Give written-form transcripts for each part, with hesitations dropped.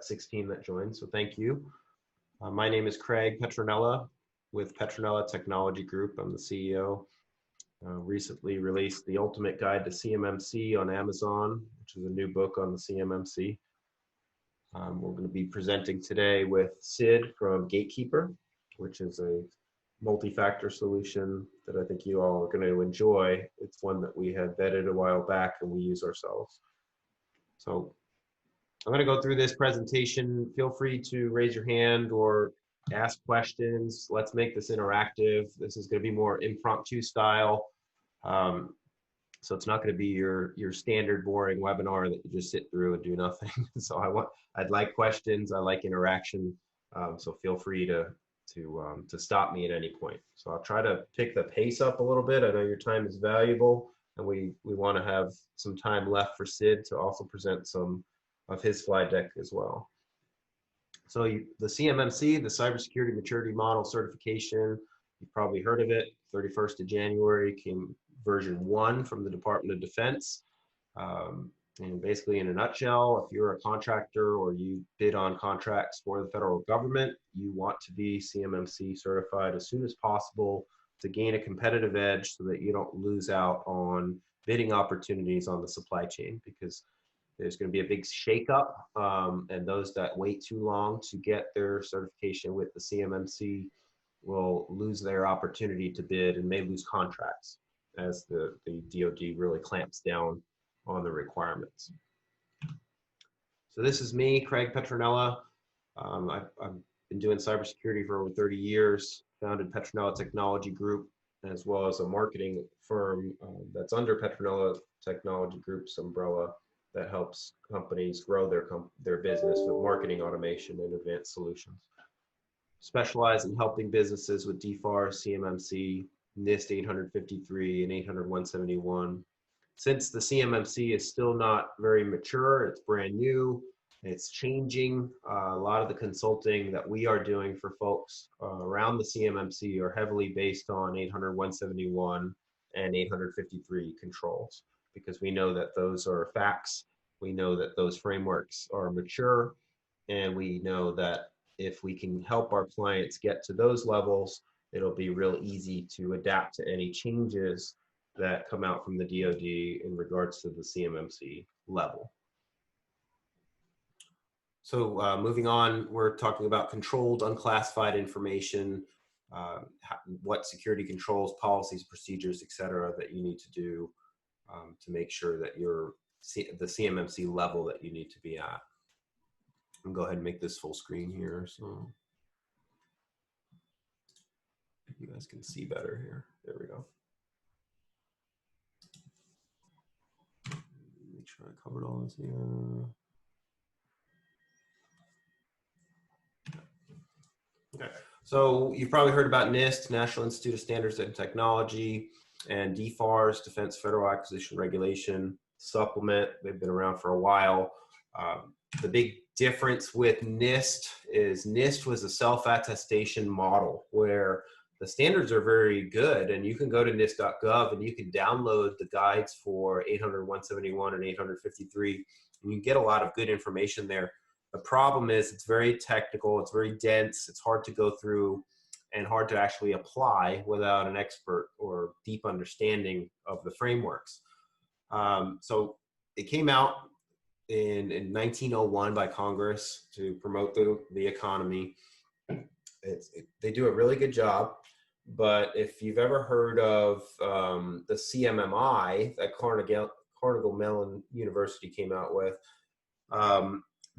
16 that joined, so thank you. My name is Craig Petronella with Petronella Technology Group. I'm the CEO. Recently released The Ultimate Guide to CMMC on Amazon, which is a new book on the CMMC. We're going to be presenting today with Sid from Gatekeeper, which is a multi-factor solution that I think you all are going to enjoy. It's one that we had vetted a while back and we use ourselves. So I'm going to go through this presentation. Feel free to raise your hand or ask questions. Let's make this interactive. This is going to be more impromptu style. So it's not going to be your standard boring webinar that you just sit through and do nothing. So I'd like questions. I like interaction. So feel free to stop me at any point. So I'll try to pick the pace up a little bit. I know your time is valuable, and we want to have some time left for Sid to also present some of his slide deck as well. So the CMMC, the Cybersecurity Maturity Model Certification, you've probably heard of it. 31st of January came version 1 from the Department of Defense. And basically, in a nutshell, if you're a contractor or you bid on contracts for the federal government, you want to be CMMC certified as soon as possible to gain a competitive edge so that you don't lose out on bidding opportunities on the supply chain, because there's going to be a big shakeup, and those that wait too long to get their certification with the CMMC will lose their opportunity to bid and may lose contracts as the DoD really clamps down on the requirements. So this is me, Craig Petronella. I've been doing cybersecurity for over 30 years, founded Petronella Technology Group, as well as a marketing firm that's under Petronella Technology Group's umbrella that helps companies grow their business with marketing automation and advanced solutions. Specialize in helping businesses with DFARS, CMMC, NIST 853 and 800-171. Since the CMMC is still not very mature, it's brand new, it's changing. A lot of the consulting that we are doing for folks around the CMMC are heavily based on 800-171 and 853 controls, because we know that those are facts. We know that those frameworks are mature, and we know that if we can help our clients get to those levels, it'll be real easy to adapt to any changes that come out from the DoD in regards to the CMMC level. So moving on, we're talking about controlled unclassified information, what security controls, policies, procedures, et cetera, that you need to do to make sure that you're the CMMC level that you need to be at. I'll go ahead and make this full screen here so you guys can see better here. There we go. Make sure I covered all this here. Okay, so you've probably heard about NIST, National Institute of Standards and Technology, and DFARS, Defense Federal Acquisition Regulation Supplement. They've been around for a while. The big difference with NIST is NIST was a self-attestation model where the standards are very good, and you can go to NIST.gov and you can download the guides for 800-171 and 853, and you get a lot of good information there. The problem is it's very technical, it's very dense, it's hard to go through and hard to actually apply without an expert or deep understanding of the frameworks. So it came out in 1901 by Congress to promote the economy. They do a really good job, but if you've ever heard of the CMMI that Carnegie Mellon University came out with,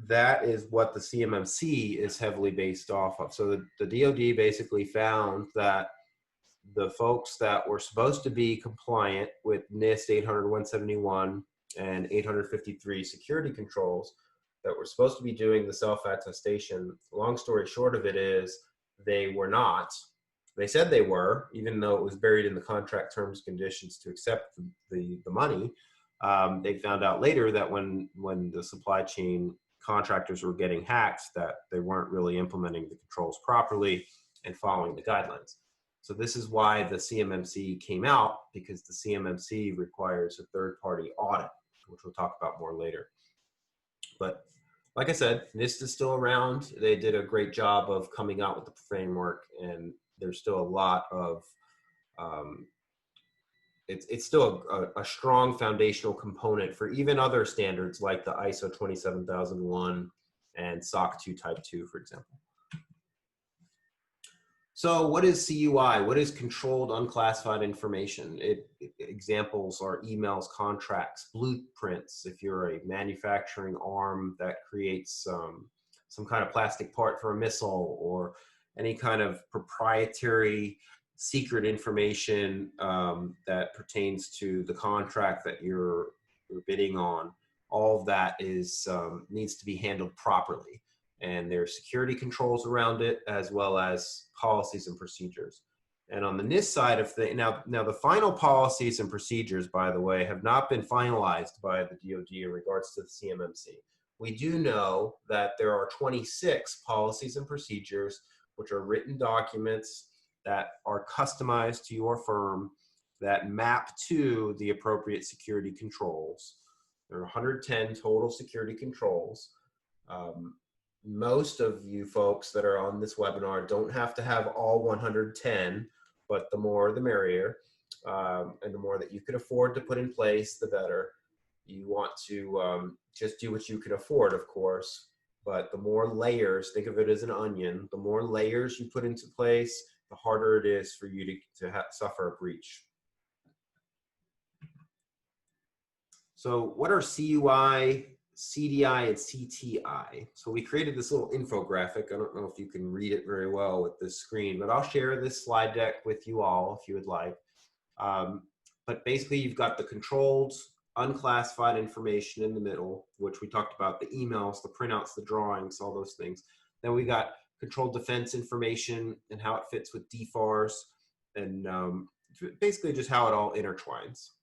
that is what the CMMC is heavily based off of. So the DoD basically found that the folks that were supposed to be compliant with NIST 800-171 and 853 security controls, that were supposed to be doing the self-attestation, long story short of it is they were not. They said they were, even though it was buried in the contract terms and conditions to accept the money. They found out later that when the supply chain contractors were getting hacked, that they weren't really implementing the controls properly and following the guidelines. So this is why the CMMC came out, because the CMMC requires a third-party audit, which we'll talk about more later. But like I said, NIST is still around. They did a great job of coming out with the framework, and there's still a lot of, it's still a strong foundational component for even other standards like the ISO 27001 and SOC 2 Type 2, for example. So what is CUI? What is controlled unclassified information? Examples are emails, contracts, blueprints. If you're a manufacturing arm that creates some kind of plastic part for a missile, or any kind of proprietary secret information that pertains to the contract that you're bidding on, all of that is needs to be handled properly. And there's security controls around it, as well as policies and procedures. And on the NIST side of things, now the final policies and procedures, by the way, have not been finalized by the DoD in regards to the CMMC. We do know that there are 26 policies and procedures, which are written documents that are customized to your firm, that map to the appropriate security controls. There are 110 total security controls. Most of you folks that are on this webinar don't have to have all 110, but the more the merrier, and the more that you could afford to put in place, the better. You want to just do what you can afford, of course, but the more layers, think of it as an onion, the more layers you put into place, the harder it is for you to suffer a breach. So what are CUI, CDI, and CTI? So we created this little infographic. I don't know if you can read it very well with this screen, but I'll share this slide deck with you all if you would like. But basically you've got the controlled, unclassified information in the middle, which we talked about, the emails, the printouts, the drawings, all those things. Then we got controlled defense information and how it fits with DFARS, and basically just how it all intertwines.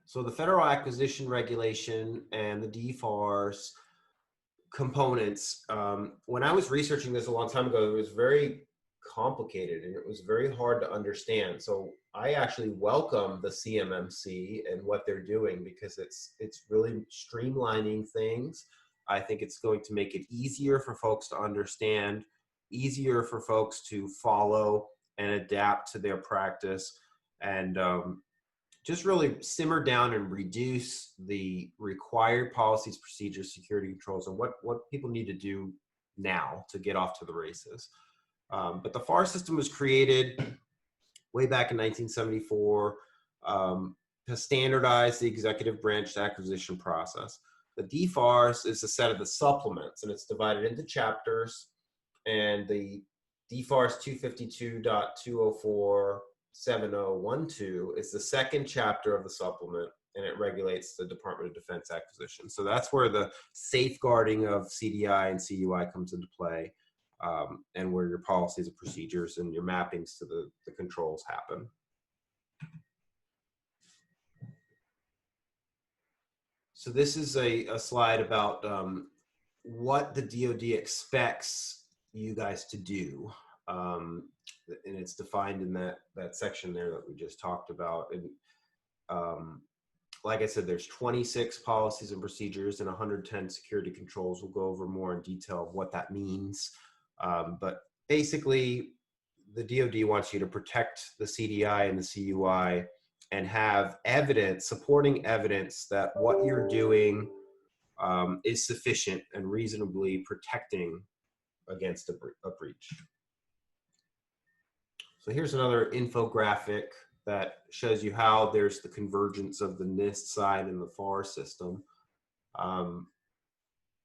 So the Federal Acquisition Regulation and the DFARS components, when I was researching this a long time ago, it was very complicated and it was very hard to understand. So I actually welcome the CMMC and what they're doing, because it's really streamlining things. I think it's going to make it easier for folks to understand, easier for folks to follow and adapt to their practice, and just really simmer down and reduce the required policies, procedures, security controls, and what people need to do now to get off to the races. But the FAR system was created way back in 1974 to standardize the executive branch acquisition process. The DFARS is a set of the supplements, and it's divided into chapters, and the DFARS 252.204.7012 is the second chapter of the supplement, and it regulates the Department of Defense acquisition. So that's where the safeguarding of CDI and CUI comes into play, and where your policies and procedures and your mappings to the controls happen. So this is a slide about what the DoD expects you guys to do. And it's defined in that section there that we just talked about. And like I said, there's 26 policies and procedures and 110 security controls. We'll go over more in detail of what that means. But basically, the DoD wants you to protect the CDI and the CUI and have evidence, supporting evidence that what you're doing is sufficient and reasonably protecting against a breach. So here's another infographic that shows you how there's the convergence of the NIST side and the FAR system. The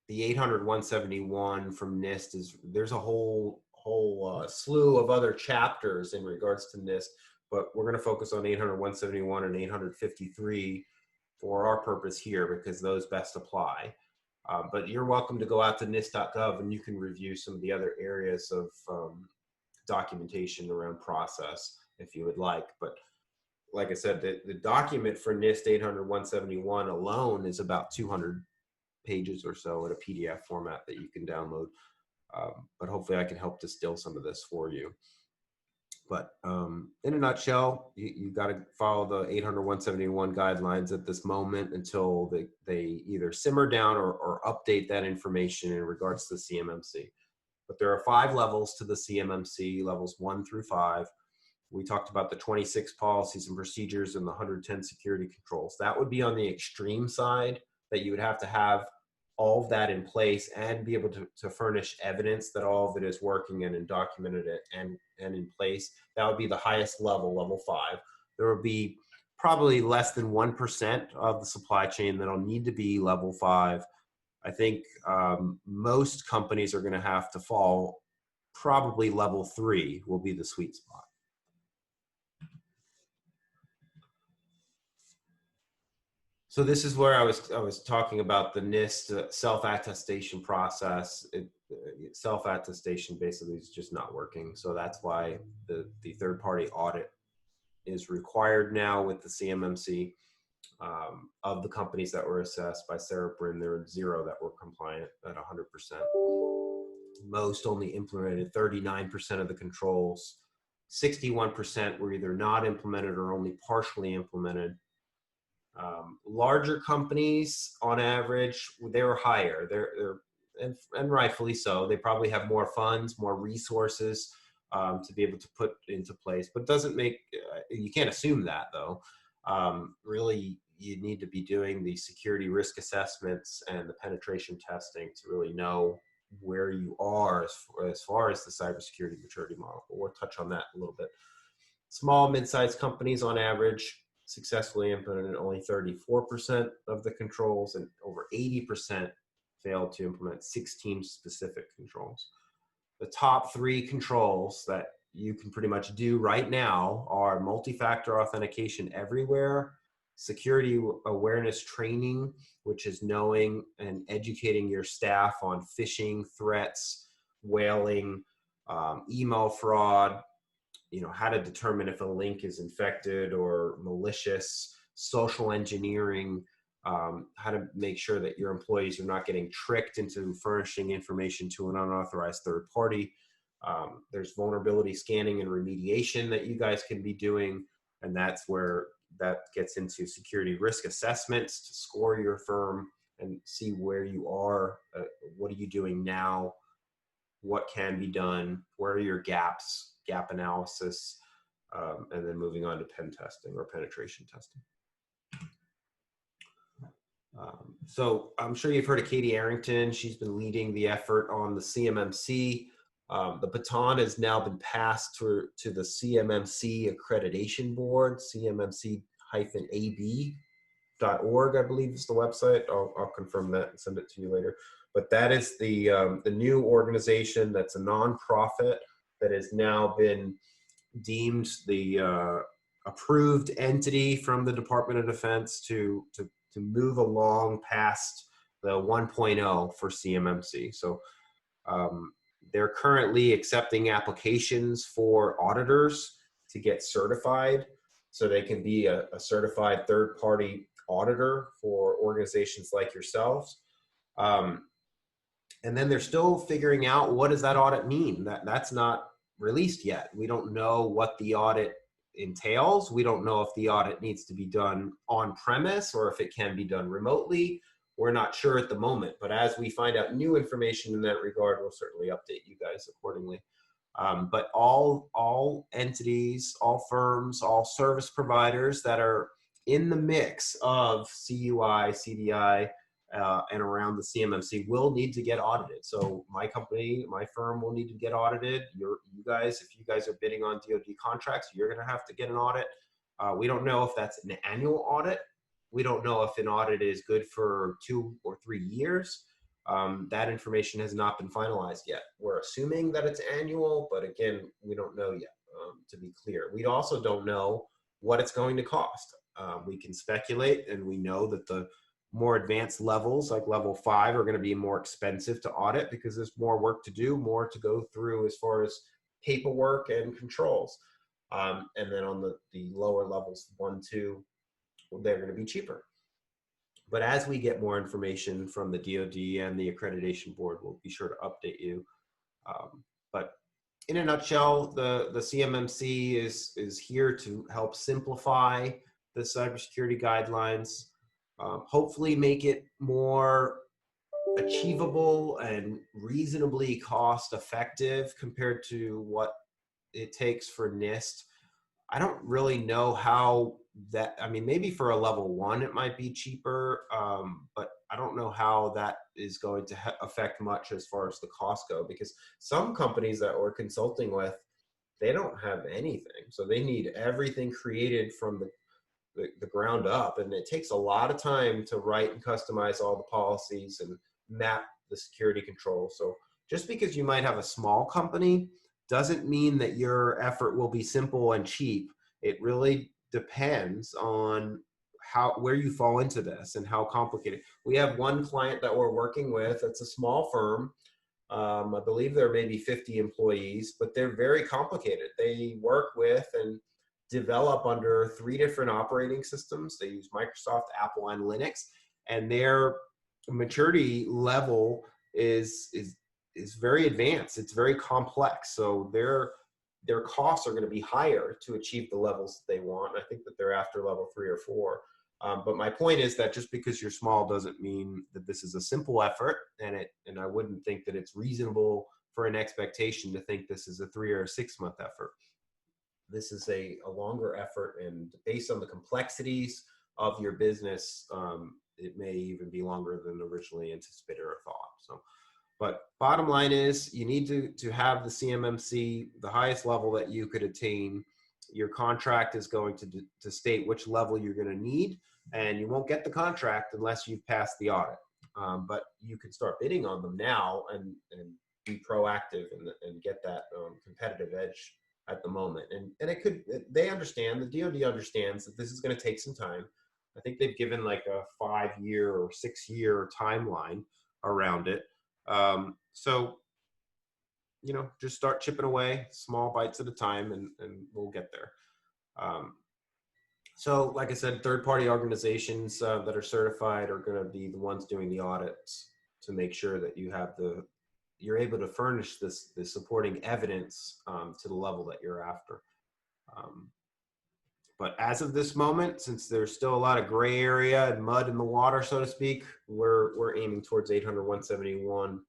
800-171 from NIST there's a whole slew of other chapters in regards to NIST, but we're going to focus on 800-171 and 853 for our purpose here, because those best apply. But you're welcome to go out to NIST.gov and you can review some of the other areas of documentation around process if you would like. But like I said, the document for NIST 800-171 alone is about 200 pages or so in a PDF format that you can download. But hopefully I can help distill some of this for you. But in a nutshell, you got to follow the 800-171 guidelines at this moment until they either simmer down or update that information in regards to the CMMC. But there are 5 levels to the CMMC, levels 1 through 5. We talked about the 26 policies and procedures and the 110 security controls. That would be on the extreme side, that you would have to have all of that in place and be able to furnish evidence that all of it is working and documented it and in place. That would be the highest level, level 5. There would be probably less than 1% of the supply chain that'll need to be level 5. I think most companies are going to have to fall. Probably level 3 will be the sweet spot. So this is where I was talking about the NIST self-attestation process. Self-attestation basically is just not working. So that's why the third-party audit is required now with the CMMC. Of the companies that were assessed by Sarah Brin, there were 0 that were compliant at 100%. Most only implemented 39% of the controls. 61% were either not implemented or only partially implemented. Larger companies, on average, they were higher. And rightfully so. They probably have more funds, more resources to be able to put into place. But doesn't make you can't assume that though. Really, you need to be doing the security risk assessments and the penetration testing to really know where you are as far as the cybersecurity maturity model. But we'll touch on that a little bit. Small, mid-sized companies, on average, successfully implemented only 34% of the controls, and over 80% failed to implement 16 specific controls. The top 3 controls that you can pretty much do right now are multi-factor authentication everywhere, security awareness training, which is knowing and educating your staff on phishing threats, whaling, email fraud, how to determine if a link is infected or malicious, social engineering, how to make sure that your employees are not getting tricked into furnishing information to an unauthorized third party. There's vulnerability scanning and remediation that you guys can be doing, and that's where that gets into security risk assessments to score your firm and see where you are, what are you doing now, what can be done, where are your gaps, gap analysis, and then moving on to pen testing or penetration testing. So I'm sure you've heard of Katie Arrington. She's been leading the effort on the CMMC. The baton has now been passed to the CMMC Accreditation Board, cmmc-ab.org, I believe is the website. I'll confirm that and send it to you later. But that is the new organization that's a nonprofit that has now been deemed the approved entity from the Department of Defense to move along past the 1.0 for CMMC. So they're currently accepting applications for auditors to get certified so they can be a certified third-party auditor for organizations like yourselves. And then they're still figuring out, what does that audit mean? That's not released yet. We don't know what the audit entails. We don't know if the audit needs to be done on premise or if it can be done remotely. We're not sure at the moment, but as we find out new information in that regard, we'll certainly update you guys accordingly. But all entities, all firms, all service providers that are in the mix of CUI, CDI, and around the CMMC will need to get audited. So my company, my firm will need to get audited. You guys, if you guys are bidding on DoD contracts, you're going to have to get an audit. We don't know if that's an annual audit. We don't know if an audit is good for 2 or 3 years. That information has not been finalized yet. We're assuming that it's annual, but again, we don't know yet, to be clear. We also don't know what it's going to cost. We can speculate, and we know that the more advanced levels, like level 5, are going to be more expensive to audit because there's more work to do, more to go through as far as paperwork and controls. And then on the lower levels, 1, 2, they're going to be cheaper. But as we get more information from the DoD and the accreditation board, we'll be sure to update you. But in a nutshell, the CMMC is here to help simplify the cybersecurity guidelines, hopefully make it more achievable and reasonably cost effective compared to what it takes for NIST. I don't really know how that, I mean, maybe for a level 1, it might be cheaper, but I don't know how that is going to affect much as far as the cost go, because some companies that we're consulting with, they don't have anything. So they need everything created from the ground up. And it takes a lot of time to write and customize all the policies and map the security controls. So just because you might have a small company doesn't mean that your effort will be simple and cheap. It really depends on where you fall into this and how complicated. We have one client that we're working with. It's a small firm. I believe there may be 50 employees, but they're very complicated. They work with and develop under 3 different operating systems. They use Microsoft, Apple, and Linux, and their maturity level is very advanced. It's very complex. So their costs are going to be higher to achieve the levels that they want. I think that they're after level 3 or 4. But my point is that just because you're small doesn't mean that this is a simple effort, and I wouldn't think that it's reasonable for an expectation to think this is a 3 or 6 month effort. This is a longer effort, and based on the complexities of your business, it may even be longer than originally anticipated or thought. So, but bottom line is you need to have the CMMC, the highest level that you could attain. Your contract is going to state which level you're going to need, and you won't get the contract unless you've passed the audit. But you can start bidding on them now and be proactive and get that competitive edge at the moment. And it could, they understand, the DoD understands that this is going to take some time. I think they've given like a 5-year or 6-year timeline around it. So, you know, just start chipping away small bites at a time, and we'll get there. So like I said, third-party organizations that are certified are going to be the ones doing the audits to make sure that you have you're able to furnish the supporting evidence to the level that you're after. But as of this moment, since there's still a lot of gray area and mud in the water, so to speak, we're aiming towards 800-171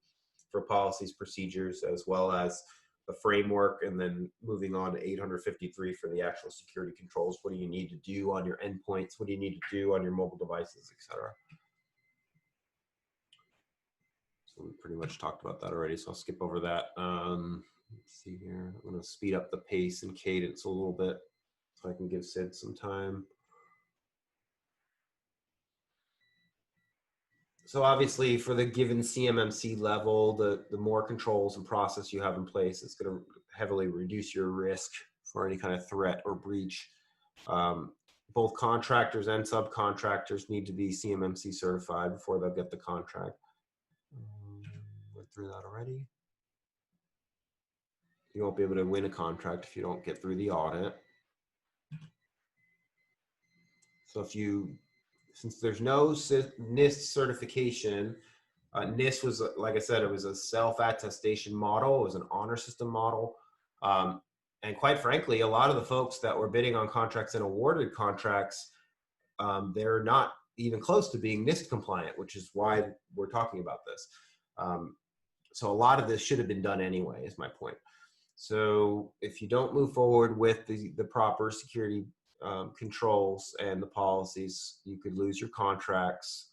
for policies, procedures, as well as the framework, and then moving on to 853 for the actual security controls. What do you need to do on your endpoints? What do you need to do on your mobile devices, etc.? So we pretty much talked about that already, so I'll skip over that. Let's see here. I'm going to speed up the pace and cadence a little bit so I can give Sid some time. So obviously for the given CMMC level, the more controls and process you have in place, it's going to heavily reduce your risk for any kind of threat or breach. Both contractors and subcontractors need to be CMMC certified before they'll get the contract. Went through that already. You won't be able to win a contract if you don't get through the audit. So since there's no NIST certification, NIST was, like I said, it was a self-attestation model. It was an honor system model. And quite frankly, a lot of the folks that were bidding on contracts and awarded contracts, they're not even close to being NIST compliant, which is why we're talking about this. So a lot of this should have been done anyway, is my point. So if you don't move forward with the proper security controls and the policies, you could lose your contracts.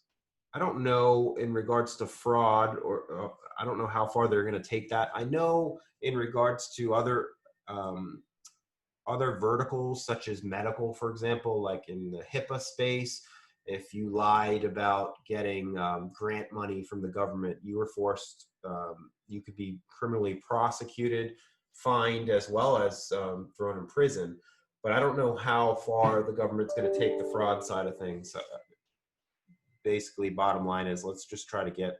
I don't know in regards to fraud, or I don't know how far they're going to take that. I know in regards to other verticals such as medical, for example, like in the HIPAA space, if you lied about getting grant money from the government, you were forced, you could be criminally prosecuted, fined, as well as thrown in prison. But I don't know how far the government's going to take the fraud side of things. Basically, bottom line is, let's just try to get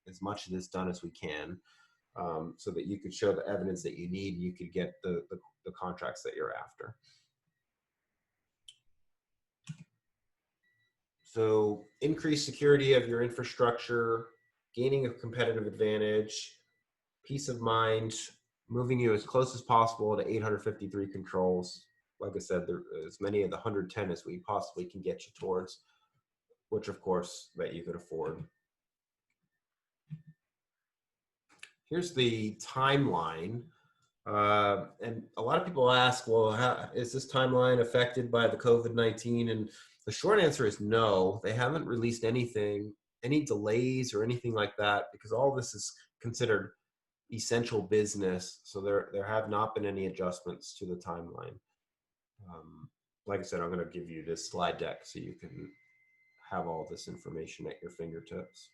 as much of this done as we can, so that you could show the evidence that you need, and you could get the contracts that you're after. So increased security of your infrastructure, gaining a competitive advantage, peace of mind, moving you as close as possible to 853 controls. Like I said, there as many of the 110 as we possibly can get you towards, which of course that you could afford. Here's the timeline. And a lot of people ask, well, how is this timeline affected by the COVID-19? And the short answer is no. They haven't released anything, any delays or anything like that, because all this is considered essential business. So there have not been any adjustments to the timeline. Like I said, I'm going to give you this slide deck so you can have all this information at your fingertips.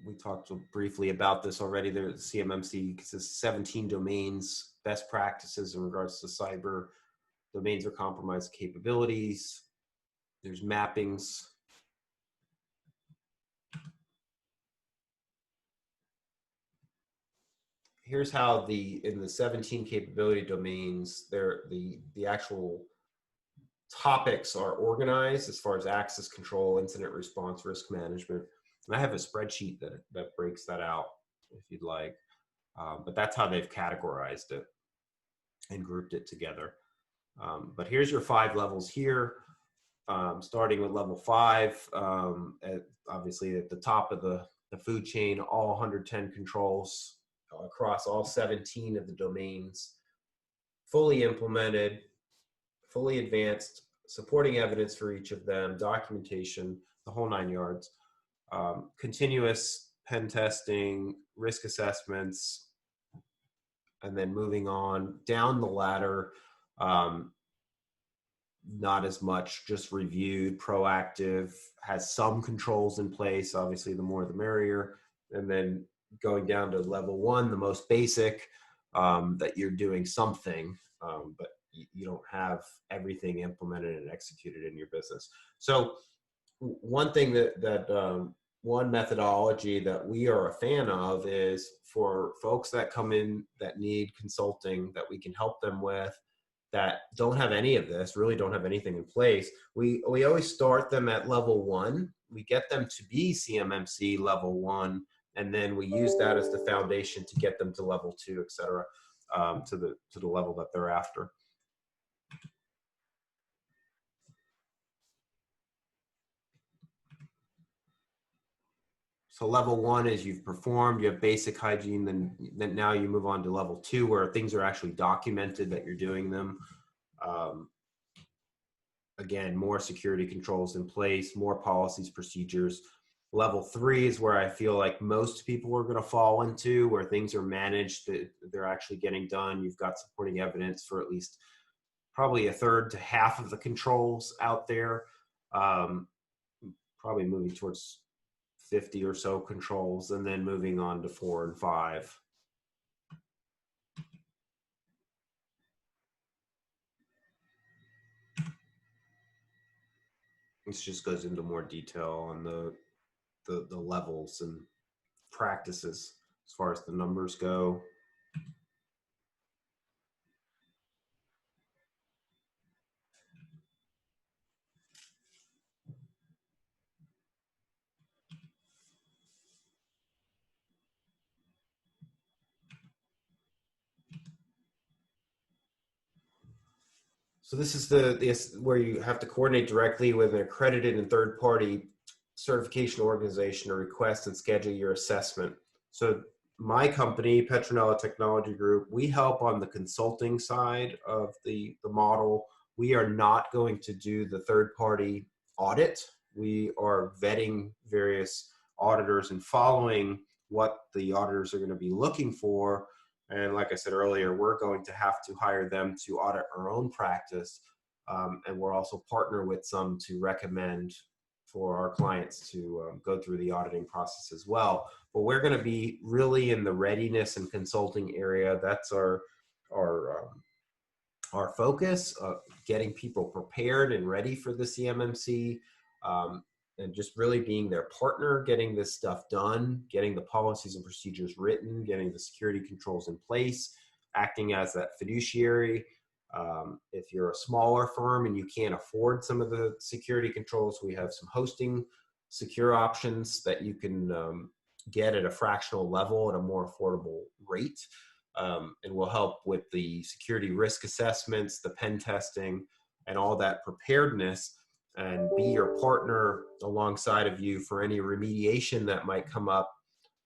We talked briefly about this already. There's CMMC says 17 domains, best practices in regards to cyber domains or compromised capabilities. There's mappings. Here's how in the 17 capability domains, the actual topics are organized as far as access control, incident response, risk management. And I have a spreadsheet that breaks that out if you'd like. But that's how they've categorized it and grouped it together. But here's your 5 levels here, starting with level 5, obviously at the top of the food chain, all 110 controls across all 17 of the domains, fully implemented, fully advanced, supporting evidence for each of them, documentation, the whole 9 yards, continuous pen testing, risk assessments, and then moving on down the ladder, not as much, just reviewed, proactive, has some controls in place, obviously the more the merrier, and then going down to level 1, the most basic, that you're doing something, but you don't have everything implemented and executed in your business. So one thing one methodology that we are a fan of is for folks that come in that need consulting that we can help them with, that don't have any of this, really don't have anything in place. We always start them at level 1. We get them to be CMMC level 1, and then we use that as the foundation to get them to level 2, et cetera, to the level that they're after. So level 1 is you've performed, you have basic hygiene, then now you move on to level 2 where things are actually documented that you're doing them. Again, more security controls in place, more policies, procedures. Level 3 is where I feel like most people are going to fall into, where things are managed, they're actually getting done. You've got supporting evidence for at least probably a third to half of the controls out there, probably moving towards 50 or so controls, and then moving on to 4 and 5. This just goes into more detail on the levels and practices as far as the numbers go. So this is where you have to coordinate directly with an accredited and third-party certification organization to request and schedule your assessment. So my company, Petronella Technology Group, we help on the consulting side of the model. We are not going to do the third-party audit. We are vetting various auditors and following what the auditors are going to be looking for. And like I said earlier, we're going to have to hire them to audit our own practice. And we're also partner with some to recommend for our clients to go through the auditing process as well. But we're going to be really in the readiness and consulting area. That's our focus, getting people prepared and ready for the CMMC, and just really being their partner, getting this stuff done, getting the policies and procedures written, getting the security controls in place, acting as that fiduciary. If you're a smaller firm and you can't afford some of the security controls, we have some hosting secure options that you can get at a fractional level at a more affordable rate. And will help with the security risk assessments, the pen testing, and all that preparedness, and be your partner alongside of you for any remediation that might come up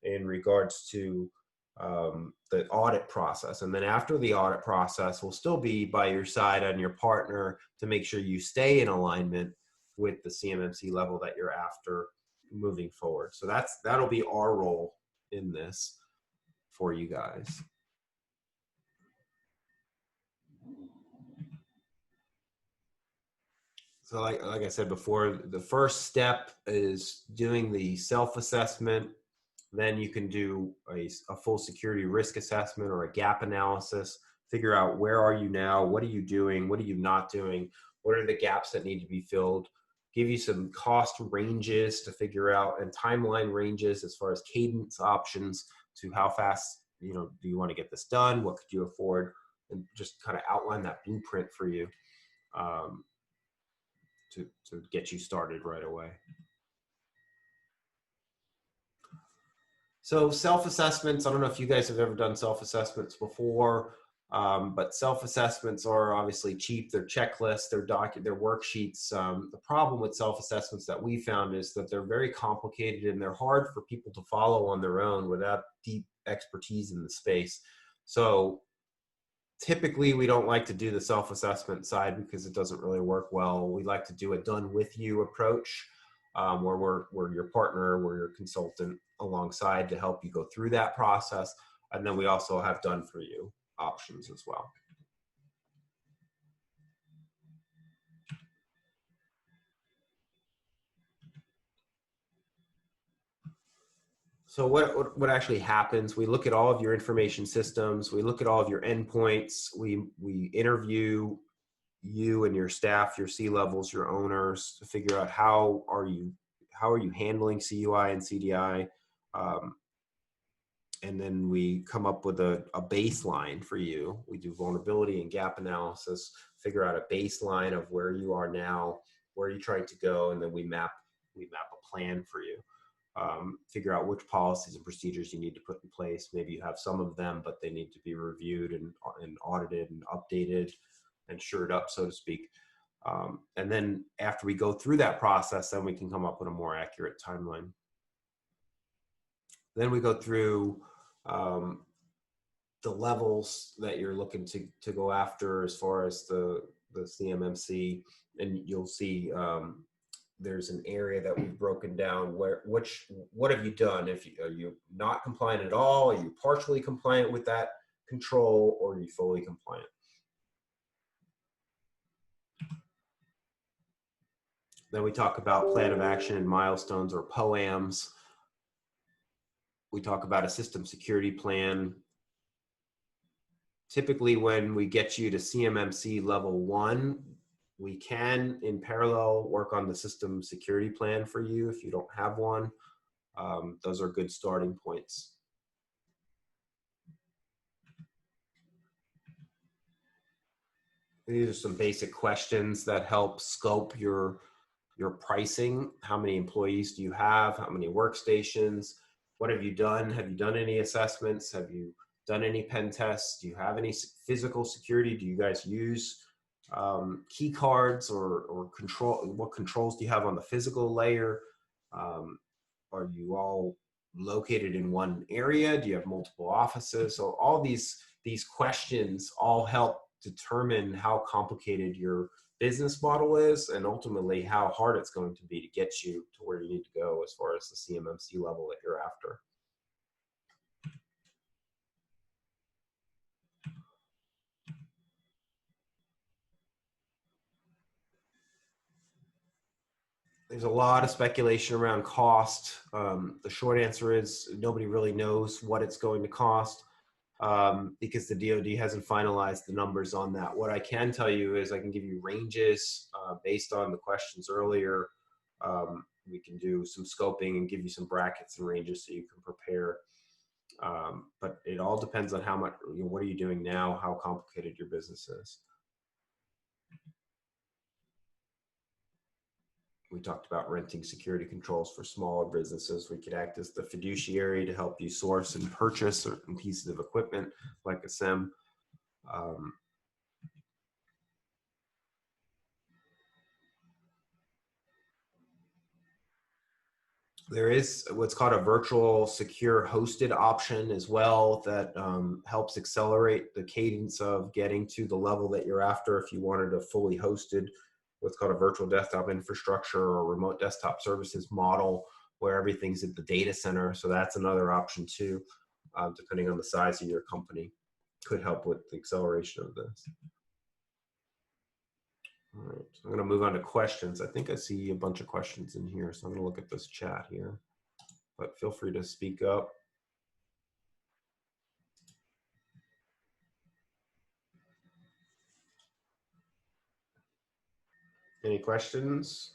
in regards to the audit process. And then after the audit process, we'll still be by your side and your partner to make sure you stay in alignment with the CMMC level that you're after moving forward. So that'll be our role in this for you guys. So like I said before, the first step is doing the self-assessment. Then you can do a full security risk assessment or a gap analysis, figure out where are you now, what are you doing, what are you not doing, what are the gaps that need to be filled, give you some cost ranges to figure out, and timeline ranges as far as cadence options to how fast, you know, do you want to get this done, what could you afford, and just kind of outline that blueprint for you to get you started right away. So self-assessments, I don't know if you guys have ever done self-assessments before, but self-assessments are obviously cheap. They're checklists, they're worksheets. The problem with self-assessments that we found is that they're very complicated and they're hard for people to follow on their own without deep expertise in the space. So typically we don't like to do the self-assessment side because it doesn't really work well. We like to do a done with you approach, where we're your partner, we're your consultant alongside to help you go through that process. And then we also have done for you options as well. So what actually happens, we look at all of your information systems, we look at all of your endpoints, we interview you and your staff, your C-levels, your owners, to figure out how are you handling CUI and CDI, and then we come up with a baseline for you. We do vulnerability and gap analysis, figure out a baseline of where you are now, where you're trying to go, and then we map a plan for you. Figure out which policies and procedures you need to put in place. Maybe you have some of them, but they need to be reviewed and audited and updated and shored up, so to speak. And then after we go through that process, then we can come up with a more accurate timeline. Then we go through the levels that you're looking to go after as far as the CMMC, and you'll see there's an area that we've broken down where what have you done? Are you not compliant at all? Are you partially compliant with that control, or are you fully compliant? Then we talk about plan of action and milestones, or POAMs. We talk about a system security plan. Typically when we get you to CMMC level 1, we can in parallel work on the system security plan for you if you don't have one. Those are good starting points. These are some basic questions that help scope your pricing. How many employees do you have? How many workstations? What have you done? Have you done any assessments? Have you done any pen tests? Do you have any physical security? Do you guys use key cards or control? What controls do you have on the physical layer? Are you all located in one area? Do you have multiple offices? So all these questions all help determine how complicated your business model is, and ultimately how hard it's going to be to get you to where you need to go as far as the CMMC level that you're after. There's a lot of speculation around cost. The short answer is nobody really knows what it's going to cost because the DoD hasn't finalized the numbers on that. What I can tell you is I can give you ranges based on the questions earlier. We can do some scoping and give you some brackets and ranges so you can prepare. But it all depends on how much, what are you doing now, how complicated your business is. We talked about renting security controls for smaller businesses. We could act as the fiduciary to help you source and purchase certain pieces of equipment like a SIM. There is what's called a virtual secure hosted option as well that helps accelerate the cadence of getting to the level that you're after if you wanted a fully hosted, what's called a virtual desktop infrastructure or remote desktop services model where everything's at the data center. So that's another option too, depending on the size of your company, could help with the acceleration of this. All right, so I'm going to move on to questions. I think I see a bunch of questions in here, so I'm going to look at this chat here, but feel free to speak up. Any questions?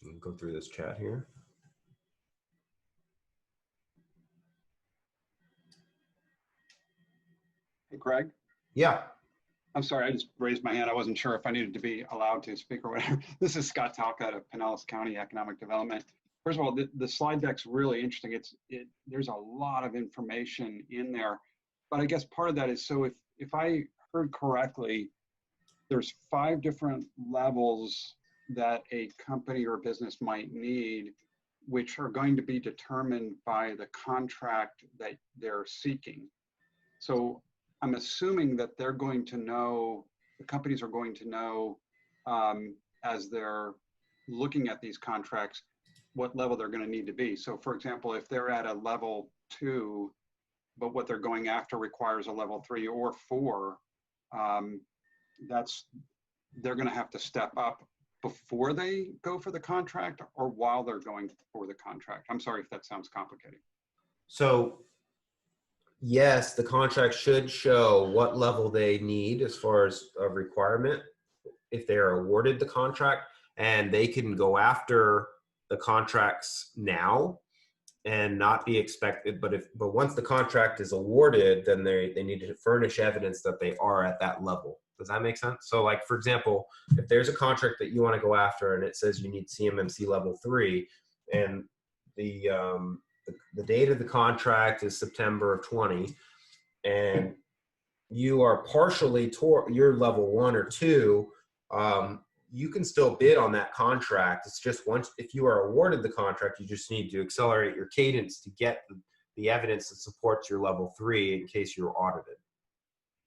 We'll go through this chat here. Hey, Craig. Yeah. I'm sorry, I just raised my hand. I wasn't sure if I needed to be allowed to speak or whatever. This is Scott Talcott of Pinellas County Economic Development. First of all, the slide deck's really interesting. There's a lot of information in there, but I guess part of that is, so if I heard correctly, there's 5 different levels that a company or business might need, which are going to be determined by the contract that they're seeking. So I'm assuming that they're going to know, the companies are going to know as they're looking at these contracts, what level they're going to need to be. So for example, if they're at a level 2, but what they're going after requires a level 3 or 4, they're going to have to step up before they go for the contract or while they're going for the contract. I'm sorry if that sounds complicated. So yes, the contract should show what level they need as far as a requirement if they are awarded the contract, and they can go after the contracts now and not be expected. But once the contract is awarded, then they need to furnish evidence that they are at that level. Does that make sense? So like, for example, if there's a contract that you want to go after and it says you need CMMC level 3 and the date of the contract is September of 20, and you are partially you're level 1 or 2, you can still bid on that contract. It's just if you are awarded the contract, you just need to accelerate your cadence to get the evidence that supports your level 3 in case you're audited.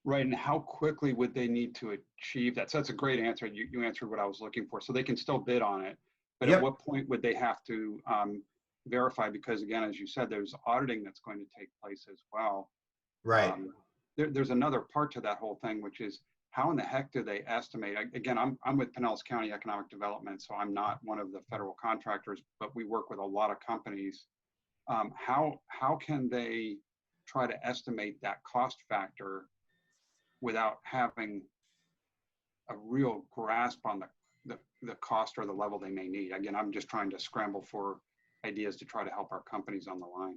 Right, and how quickly would they need to achieve that? So that's a great answer. You answered what I was looking for. So they can still bid on it, but Yep. At what point would they have to verify? Because again, as you said, there's auditing that's going to take place as well. Right. There's another part to that whole thing, which is how in the heck do they estimate? Again, I'm with Pinellas County Economic Development, so I'm not one of the federal contractors, but we work with a lot of companies. How can they try to estimate that cost factor without having a real grasp on the cost or the level they may need? Again, I'm just trying to scramble for ideas to try to help our companies on the line.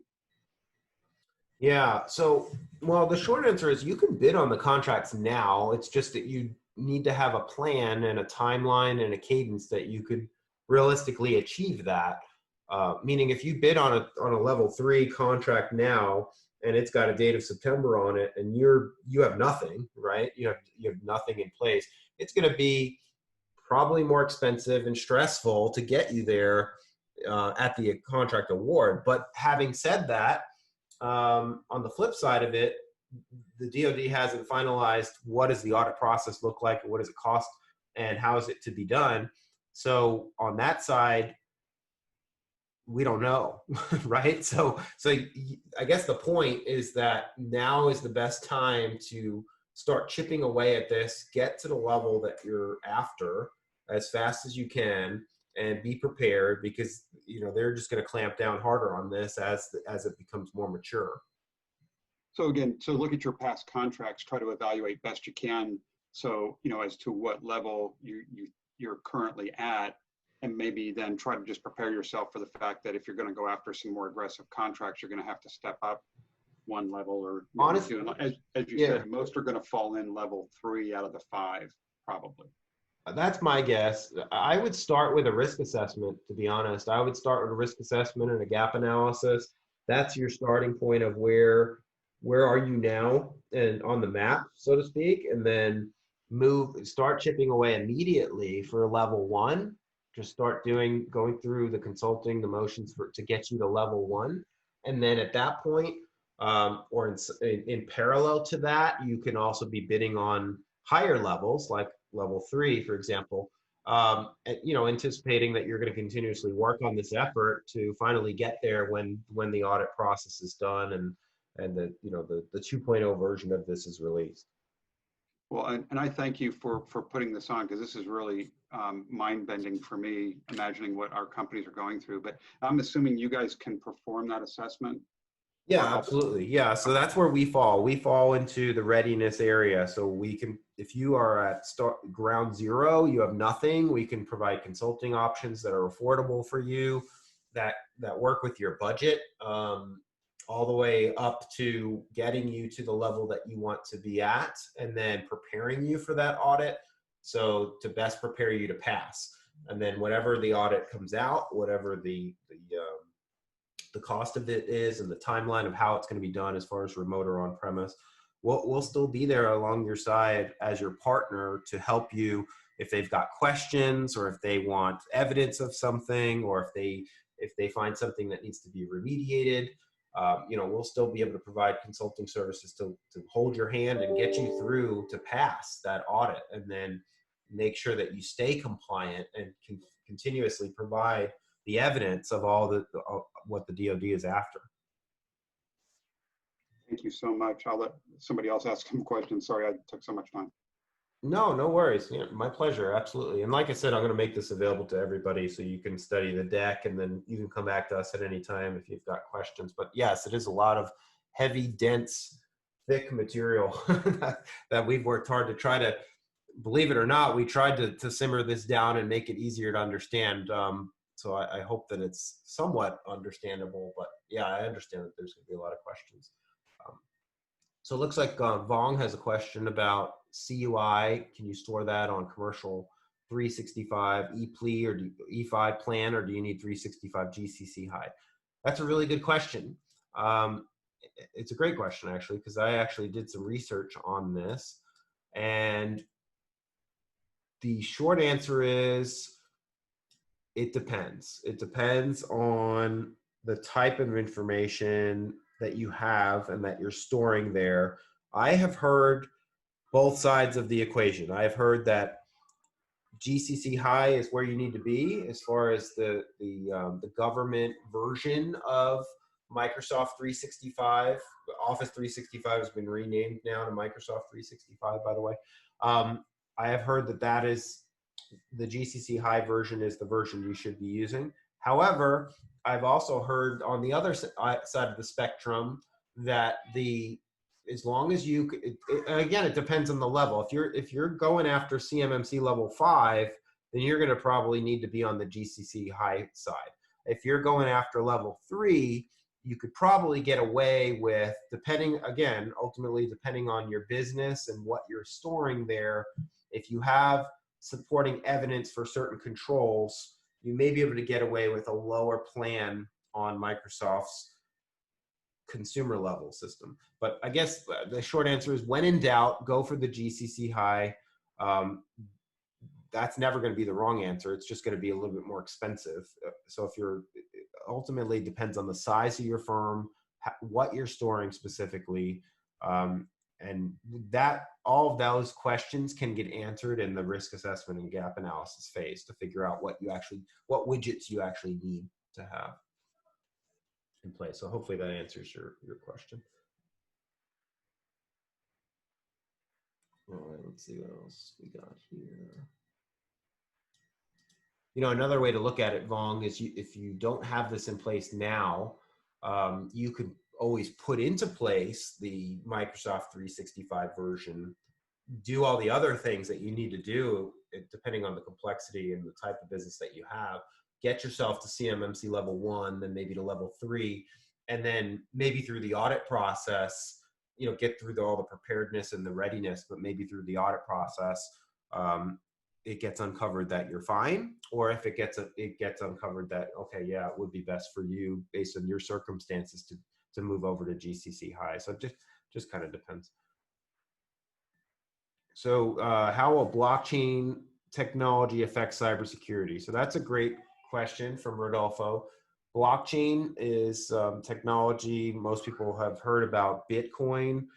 Yeah, so, well, the short answer is you can bid on the contracts now. It's just that you need to have a plan and a timeline and a cadence that you could realistically achieve that. Meaning if you bid on a level 3 contract now, and it's got a date of September on it, and you have nothing, right? You have nothing in place. It's going to be probably more expensive and stressful to get you there at the contract award. But having said that, on the flip side of it, the DoD hasn't finalized what does the audit process look like, and what does it cost, and how is it to be done. So on that side, we don't know, right? So I guess the point is that now is the best time to start chipping away at this, get to the level that you're after as fast as you can, and be prepared, because they're just going to clamp down harder on this as it becomes more mature. So again, so look at your past contracts, try to evaluate best you can. So as to what level you're currently at, and maybe then try to just prepare yourself for the fact that if you're going to go after some more aggressive contracts, you're going to have to step up one level, or Honestly, as you yeah. said, most are going to fall in level 3 out of the 5, probably. That's my guess. I would start with a risk assessment, to be honest. I would start with a risk assessment and a gap analysis. That's your starting point of where are you now and on the map, so to speak, and then start chipping away immediately for level 1. Just start going through the consulting, the motions to get you to level 1. And then at that point, or in parallel to that, you can also be bidding on higher levels, like level 3, for example, anticipating that you're going to continuously work on this effort to finally get there when the audit process is done and the 2.0 version of this is released. Well, and I thank you for putting this on, because this is really mind-bending for me, imagining what our companies are going through. But I'm assuming you guys can perform that assessment. Yeah, absolutely. Yeah, so that's where we fall. We fall into the readiness area. So we can, if you are at ground zero, you have nothing, we can provide consulting options that are affordable for you, that work with your budget, all the way up to getting you to the level that you want to be at, and then preparing you for that audit. So to best prepare you to pass. And then whatever the audit comes out, whatever the cost of it is and the timeline of how it's going to be done as far as remote or on premise, we'll still be there along your side as your partner to help you if they've got questions, or if they want evidence of something, or if they find something that needs to be remediated. We'll still be able to provide consulting services to hold your hand and get you through to pass that audit, and then make sure that you stay compliant and can continuously provide the evidence of what the DoD is after. Thank you so much. I'll let somebody else ask some questions. Sorry I took so much time. No worries. Yeah, my pleasure. Absolutely. And like I said, I'm going to make this available to everybody so you can study the deck, and then you can come back to us at any time if you've got questions. But yes, it is a lot of heavy, dense, thick material that we've worked hard to try to, believe it or not, we tried to simmer this down and make it easier to understand. So I hope that it's somewhat understandable, but yeah, I understand that there's going to be a lot of questions. So it looks like Vong has a question about CUI. Can you store that on commercial 365 ePLE or E5 plan, or do you need 365 GCC high? That's a really good question. It's a great question, actually, because I actually did some research on this. And the short answer is, it depends. It depends on the type of information that you have and that you're storing there. I have heard both sides of the equation. I've heard that GCC high is where you need to be as far as the government version of Microsoft 365. Office 365 has been renamed now to Microsoft 365, by the way. I have heard that is the GCC high version is the version you should be using. However, I've also heard on the other side of the spectrum that as long as you, again, it depends on the level. If you're going after CMMC level 5, then you're going to probably need to be on the GCC high side. If you're going after level 3, you could probably get away with, ultimately depending on your business and what you're storing there. If you have supporting evidence for certain controls, you may be able to get away with a lower plan on Microsoft's consumer level system. But I guess the short answer is, when in doubt, go for the GCC high. That's never going to be the wrong answer. It's just going to be a little bit more expensive. So ultimately depends on the size of your firm, what you're storing specifically. And that all of those questions can get answered in the risk assessment and gap analysis phase to figure out what widgets you actually need to have in place. So hopefully that answers your question. All right, let's see what else we got here. Another way to look at it, Vong, is if you don't have this in place now, you could always put into place the Microsoft 365 version, do all the other things that you need to do, depending on the complexity and the type of business that you have. Get yourself to CMMC level 1, then maybe to level 3, and then maybe through the audit process, get through all the preparedness and the readiness, but maybe through the audit process, it gets uncovered that you're fine, or if it gets uncovered that, okay, yeah, it would be best for you based on your circumstances to move over to GCC high. So it just kind of depends. So how will blockchain technology affect cybersecurity? So that's a great question from Rodolfo. Blockchain is technology. Most people have heard about Bitcoin.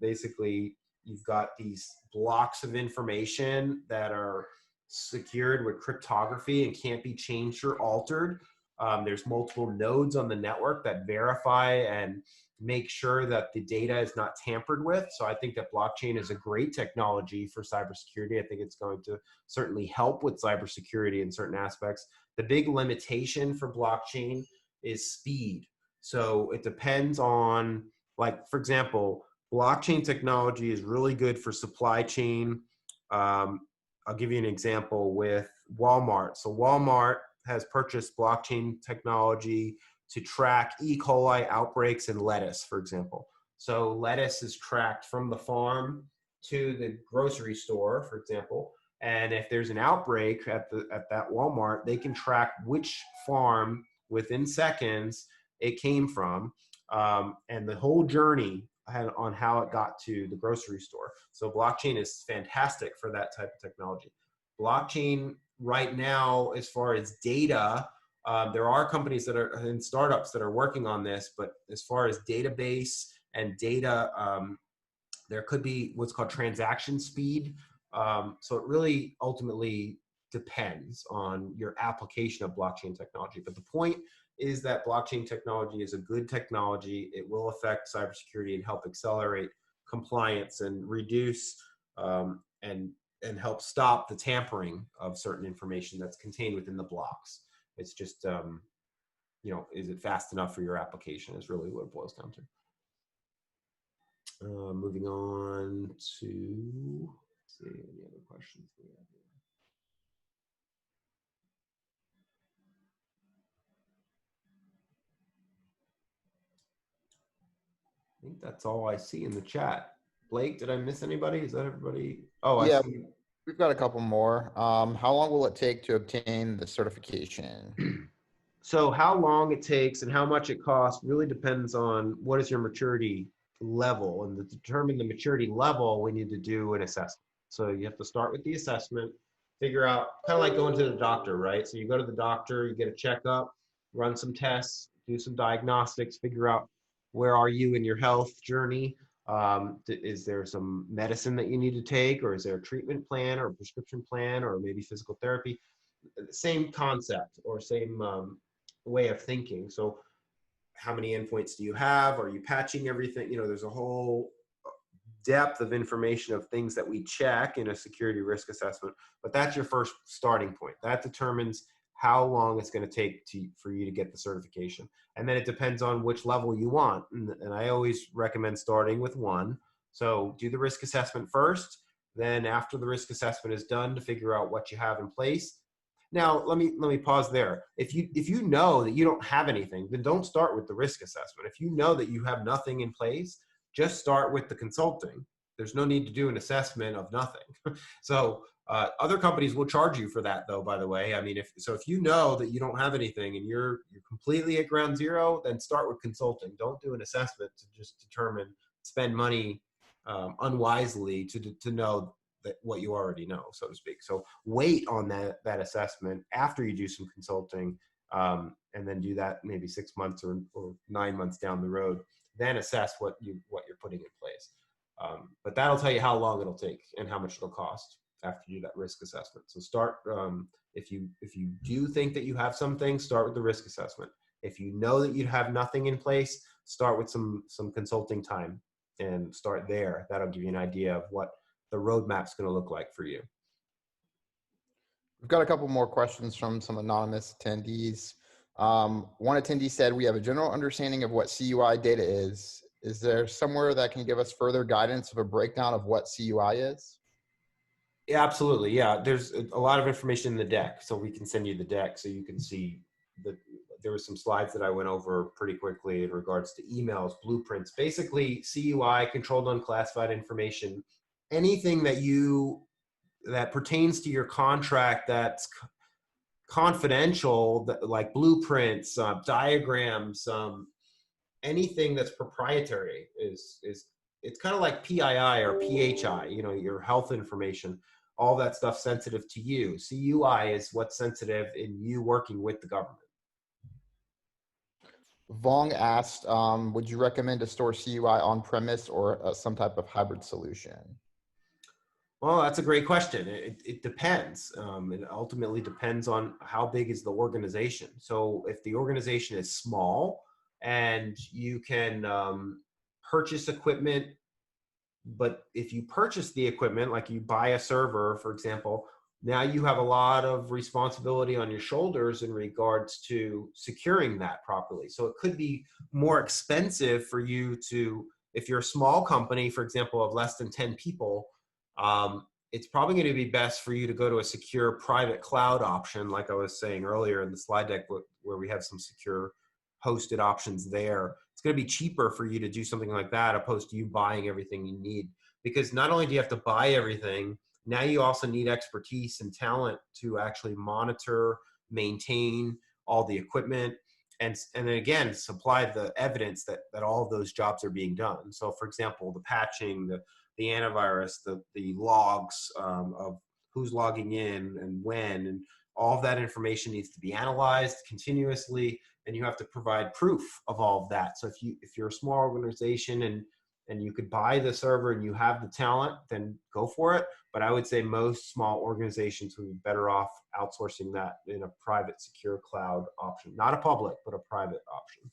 Basically, you've got these blocks of information that are secured with cryptography and can't be changed or altered. There's multiple nodes on the network that verify and make sure that the data is not tampered with. So I think that blockchain is a great technology for cybersecurity. I think it's going to certainly help with cybersecurity in certain aspects. The big limitation for blockchain is speed. So it depends on, like, for example, blockchain technology is really good for supply chain. I'll give you an example with Walmart. So Walmart has purchased blockchain technology to track E. coli outbreaks in lettuce, for example. So lettuce is tracked from the farm to the grocery store, for example. And if there's an outbreak at that Walmart, they can track which farm within seconds it came from, and the whole journey on how it got to the grocery store. So blockchain is fantastic for that type of technology. Blockchain right now, as far as data, there are companies that are and startups that are working on this, but as far as database and data, there could be what's called transaction speed. So it really ultimately depends on your application of blockchain technology. But the point is that blockchain technology is a good technology. It will affect cybersecurity and help accelerate compliance and reduce and help stop the tampering of certain information that's contained within the blocks. It's just, is it fast enough for your application is really what it boils down to. Moving on to, let's see, any other questions we have here? I think that's all I see in the chat. Blake, did I miss anybody? Is that everybody? Oh, yeah, I see. We've got a couple more. How long will it take to obtain the certification? So how long it takes and how much it costs really depends on what is your maturity level. And to determine the maturity level, we need to do an assessment. So you have to start with the assessment, figure out, kind of like going to the doctor, right? So you go to the doctor, you get a checkup, run some tests, do some diagnostics, figure out where are you in your health journey. Is there some medicine that you need to take, or is there a treatment plan or a prescription plan, or maybe physical therapy? Same concept or same way of thinking. So how many endpoints do you have? Are you patching everything? There's a whole depth of information of things that we check in a security risk assessment, but that's your first starting point. That determines how long it's going to take for you to get the certification. And then it depends on which level you want. And I always recommend starting with 1. So do the risk assessment first. Then after the risk assessment is done, to figure out what you have in place. Now, let me pause there. If you know that you don't have anything, then don't start with the risk assessment. If you know that you have nothing in place, just start with the consulting. There's no need to do an assessment of nothing. So other companies will charge you for that, though, by the way. I mean, if you know that you don't have anything and you're completely at ground zero, then start with consulting. Don't do an assessment to just spend money unwisely to know that what you already know, so to speak. So wait on that assessment after you do some consulting, and then do that maybe 6 months or 9 months down the road. Then assess what you're putting in place. But that'll tell you how long it'll take and how much it'll cost after you do that risk assessment. So start, if you do think that you have something, start with the risk assessment. If you know that you have nothing in place, start with some consulting time and start there. That'll give you an idea of what the roadmap's going to look like for you. We've got a couple more questions from some anonymous attendees. One attendee said, we have a general understanding of what CUI data is. Is there somewhere that can give us further guidance of a breakdown of what CUI is? Yeah, absolutely. Yeah, there's a lot of information in the deck, so we can send you the deck so you can see there were some slides that I went over pretty quickly in regards to emails, blueprints, basically CUI, controlled unclassified information, anything that pertains to your contract that's confidential, like blueprints, diagrams, anything that's proprietary is it's kind of like PII or PHI, your health information, all that stuff sensitive to you. CUI is what's sensitive in you working with the government. Vong asked, would you recommend to store CUI on premise or some type of hybrid solution? Well, that's a great question. It depends. It ultimately depends on how big is the organization. So if the organization is small and you can purchase equipment, but if you purchase the equipment, like you buy a server, for example, now you have a lot of responsibility on your shoulders in regards to securing that properly. So it could be more expensive for you to, if you're a small company, for example, of less than 10 people, it's probably going to be best for you to go to a secure private cloud option, like I was saying earlier in the slide deck, where we have some secure hosted options there. It's going to be cheaper for you to do something like that opposed to you buying everything you need. Because not only do you have to buy everything, now you also need expertise and talent to actually monitor, maintain all the equipment, and then again, supply the evidence that all of those jobs are being done. So for example, the patching, the antivirus, the logs of who's logging in and when, and all of that information needs to be analyzed continuously, and you have to provide proof of all of that. So if you're a small organization and you could buy the server and you have the talent, then go for it. But I would say most small organizations would be better off outsourcing that in a private secure cloud option, not a public, but a private option.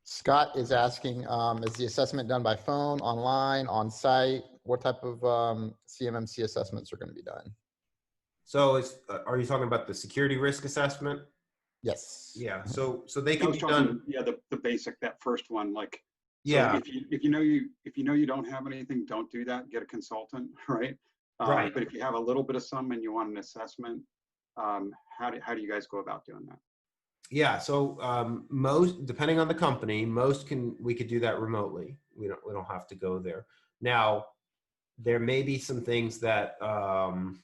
Scott is asking, is the assessment done by phone, online, on site? What type of CMMC assessments are going to be done? So are you talking about the security risk assessment? Yes. Yeah. So they can be done. Yeah, the basic, that first one, like, yeah. So if you know you don't have anything, don't do that. Get a consultant, right? Right. But if you have a little bit of some and you want an assessment, how do you guys go about doing that? Yeah. So most, depending on the company, we could do that remotely. We don't have to go there. Now, there may be some things that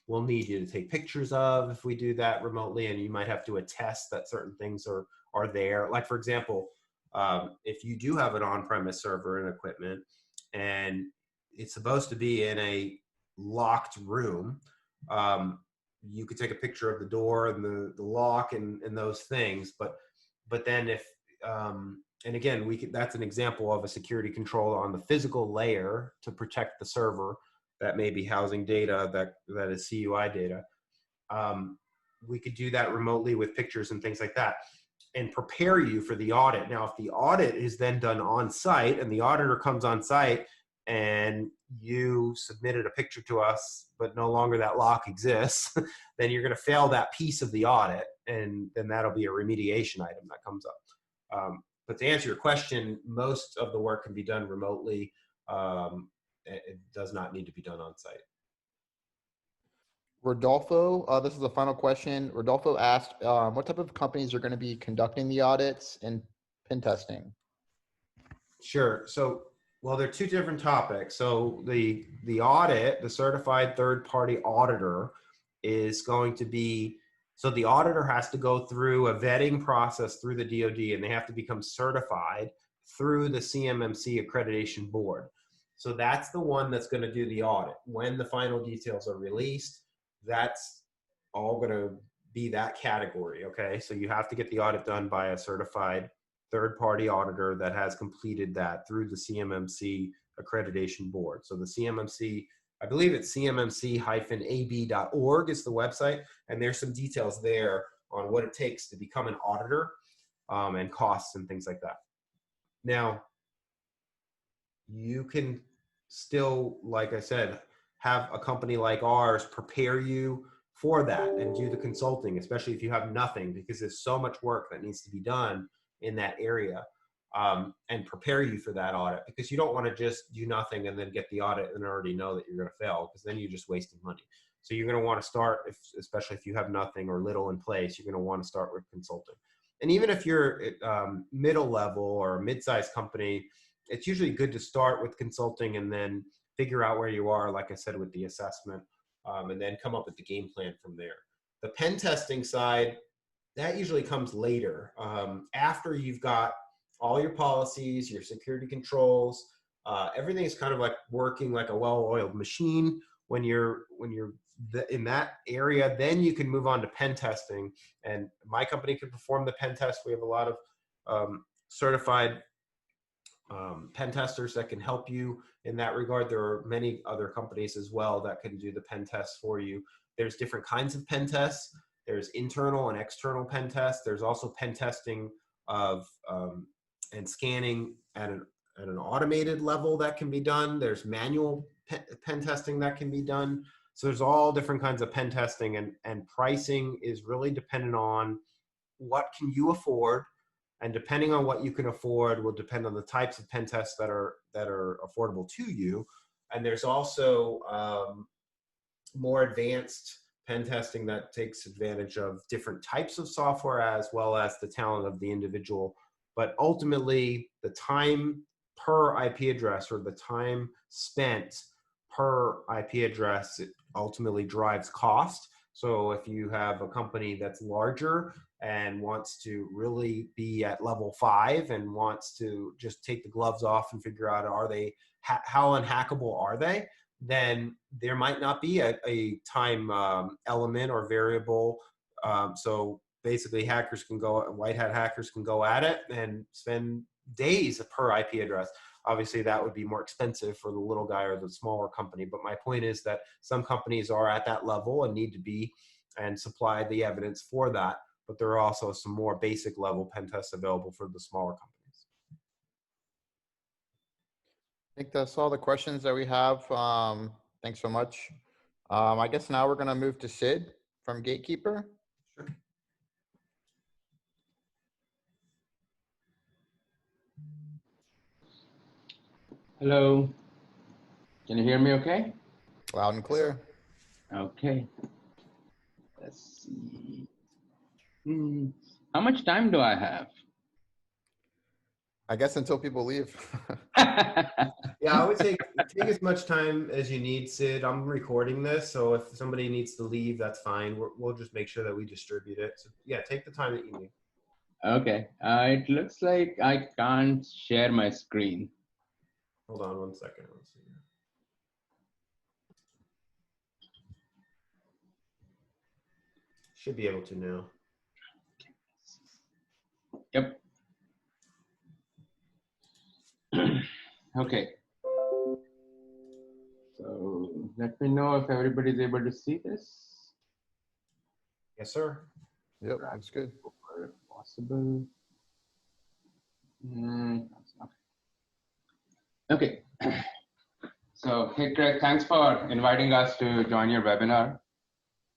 we'll need you to take pictures of if we do that remotely, and you might have to attest that certain things are there. Like for example, if you do have an on-premise server and equipment, and it's supposed to be in a locked room, you could take a picture of the door and the lock and those things. But then if and again, that's an example of a security control on the physical layer to protect the server that may be housing data that is CUI data. We could do that remotely with pictures and things like that, and prepare you for the audit. Now, if the audit is then done on site and the auditor comes on site and you submitted a picture to us, but no longer that lock exists, then you're going to fail that piece of the audit, and then that'll be a remediation item that comes up. But to answer your question, most of the work can be done remotely. It does not need to be done on site. Rodolfo, this is the final question. Rodolfo asked, what type of companies are going to be conducting the audits and pen testing? Sure. So, well, they're two different topics. So the audit, the certified third-party auditor is going to be, so the auditor has to go through a vetting process through the DoD, and they have to become certified through the CMMC accreditation board. So that's the one that's going to do the audit. When the final details are released, that's all going to be that category, okay? So you have to get the audit done by a certified third-party auditor that has completed that through the CMMC accreditation board. So the CMMC, I believe it's cmmc-ab.org is the website, and there's some details there on what it takes to become an auditor, and costs and things like that. Now, you can still, like I said, have a company like ours prepare you for that and do the consulting, especially if you have nothing, because there's so much work that needs to be done in that area, and prepare you for that audit, because you don't want to just do nothing and then get the audit and already know that you're going to fail, because then you're just wasting money. So you're going to want to start, especially if you have nothing or little in place, you're going to want to start with consulting. And even if you're middle level or a mid-sized company, it's usually good to start with consulting and then figure out where you are, like I said, with the assessment, and then come up with the game plan from there. The pen testing side, that usually comes later, after you've got all your policies, your security controls, everything is kind of like working like a well-oiled machine. When you're in that area, then you can move on to pen testing. And my company can perform the pen test. We have a lot of certified pen testers that can help you in that regard. There are many other companies as well that can do the pen tests for you. There's different kinds of pen tests. There's internal and external pen tests. There's also pen testing of and scanning at an automated level that can be done. There's manual pen testing that can be done. So there's all different kinds of pen testing, and pricing is really dependent on what can you afford, and depending on what you can afford will depend on the types of pen tests that are affordable to you. And there's also more advanced pen testing that takes advantage of different types of software as well as the talent of the individual. But ultimately, the time per IP address, or the time spent per IP address, it ultimately drives cost. So if you have a company that's larger and wants to really be at level 5 and wants to just take the gloves off and figure out, are they, how unhackable are they, then there might not be a time element or variable. So basically hackers can go, white hat hackers can go at it and spend days per IP address. Obviously that would be more expensive for the little guy or the smaller company. But my point is that some companies are at that level and need to be and supply the evidence for that. But there are also some more basic level pen tests available for the smaller companies. I think that's all the questions that we have. Thanks so much. I guess now we're going to move to Sid from Gatekeeper. Sure. Hello. Can you hear me okay? Loud and clear. Okay. Let's see. How much time do I have? I guess until people leave. Yeah, I would take as much time as you need, Sid. I'm recording this, so if somebody needs to leave, that's fine. We'll just make sure that we distribute it. So yeah, take the time that you need. Okay. It looks like I can't share my screen. Hold on one second. Let's see. Should be able to now. Yep. Okay. So let me know if everybody's able to see this. Yes, sir. Yep, that's good. If possible. Okay. So, hey, Craig, thanks for inviting us to join your webinar.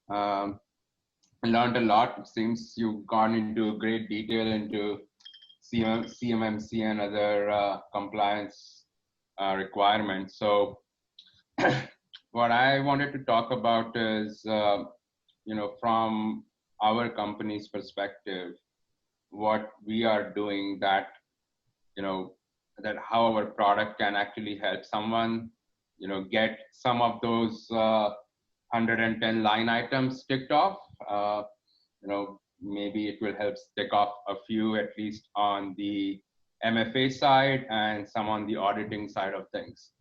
I learned a lot. It seems you've gone into great detail into CMMC and other compliance requirements. So what I wanted to talk about is, from our company's perspective, what we are doing that how our product can actually help someone, get some of those 110 line items ticked off. Maybe it will help tick off a few, at least on the MFA side and some on the auditing side of things.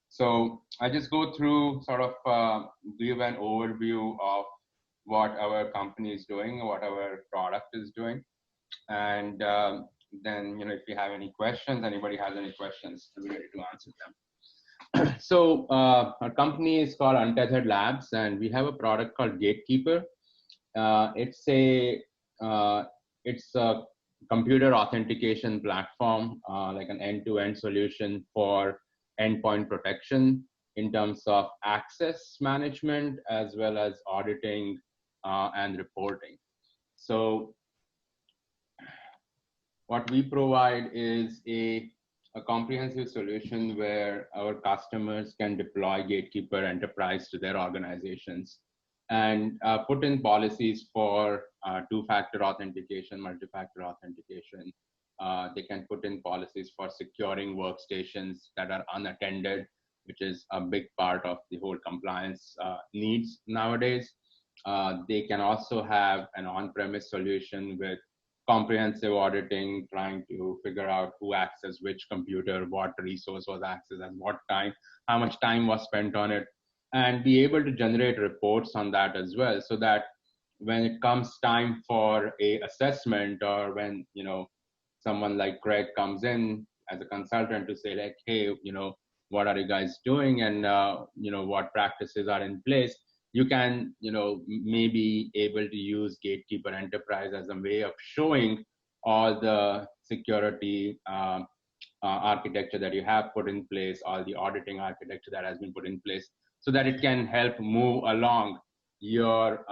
So I just go through sort of give an overview of what our company is doing, what our product is doing. And then, if you have any questions, anybody has any questions, I'll be ready to answer them. So our company is called Untitled Labs, and we have a product called Gatekeeper. It's a computer authentication platform, like an end-to-end solution for endpoint protection in terms of access management as well as auditing and reporting. So what we provide is a comprehensive solution where our customers can deploy Gatekeeper Enterprise to their organizations and put in policies for two-factor authentication, multi-factor authentication. They can put in policies for securing workstations that are unattended, which is a big part of the whole compliance needs nowadays. They can also have an on-premise solution with comprehensive auditing, trying to figure out who accessed which computer, what resource was accessed at what time, how much time was spent on it, and be able to generate reports on that as well, so that when it comes time for a assessment, or when someone like Craig comes in as a consultant to say like, hey, what are you guys doing, and what practices are in place, you can maybe able to use Gatekeeper Enterprise as a way of showing all the security architecture that you have put in place, all the auditing architecture that has been put in place, so that it can help move along your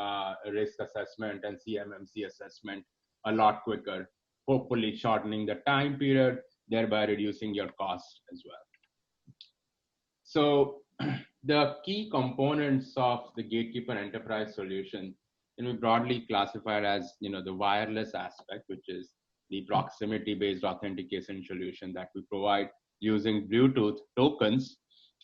risk assessment and CMMC assessment a lot quicker, hopefully shortening the time period, thereby reducing your cost as well. So the key components of the Gatekeeper Enterprise solution can be broadly classified as the wireless aspect, which is the proximity-based authentication solution that we provide using Bluetooth tokens,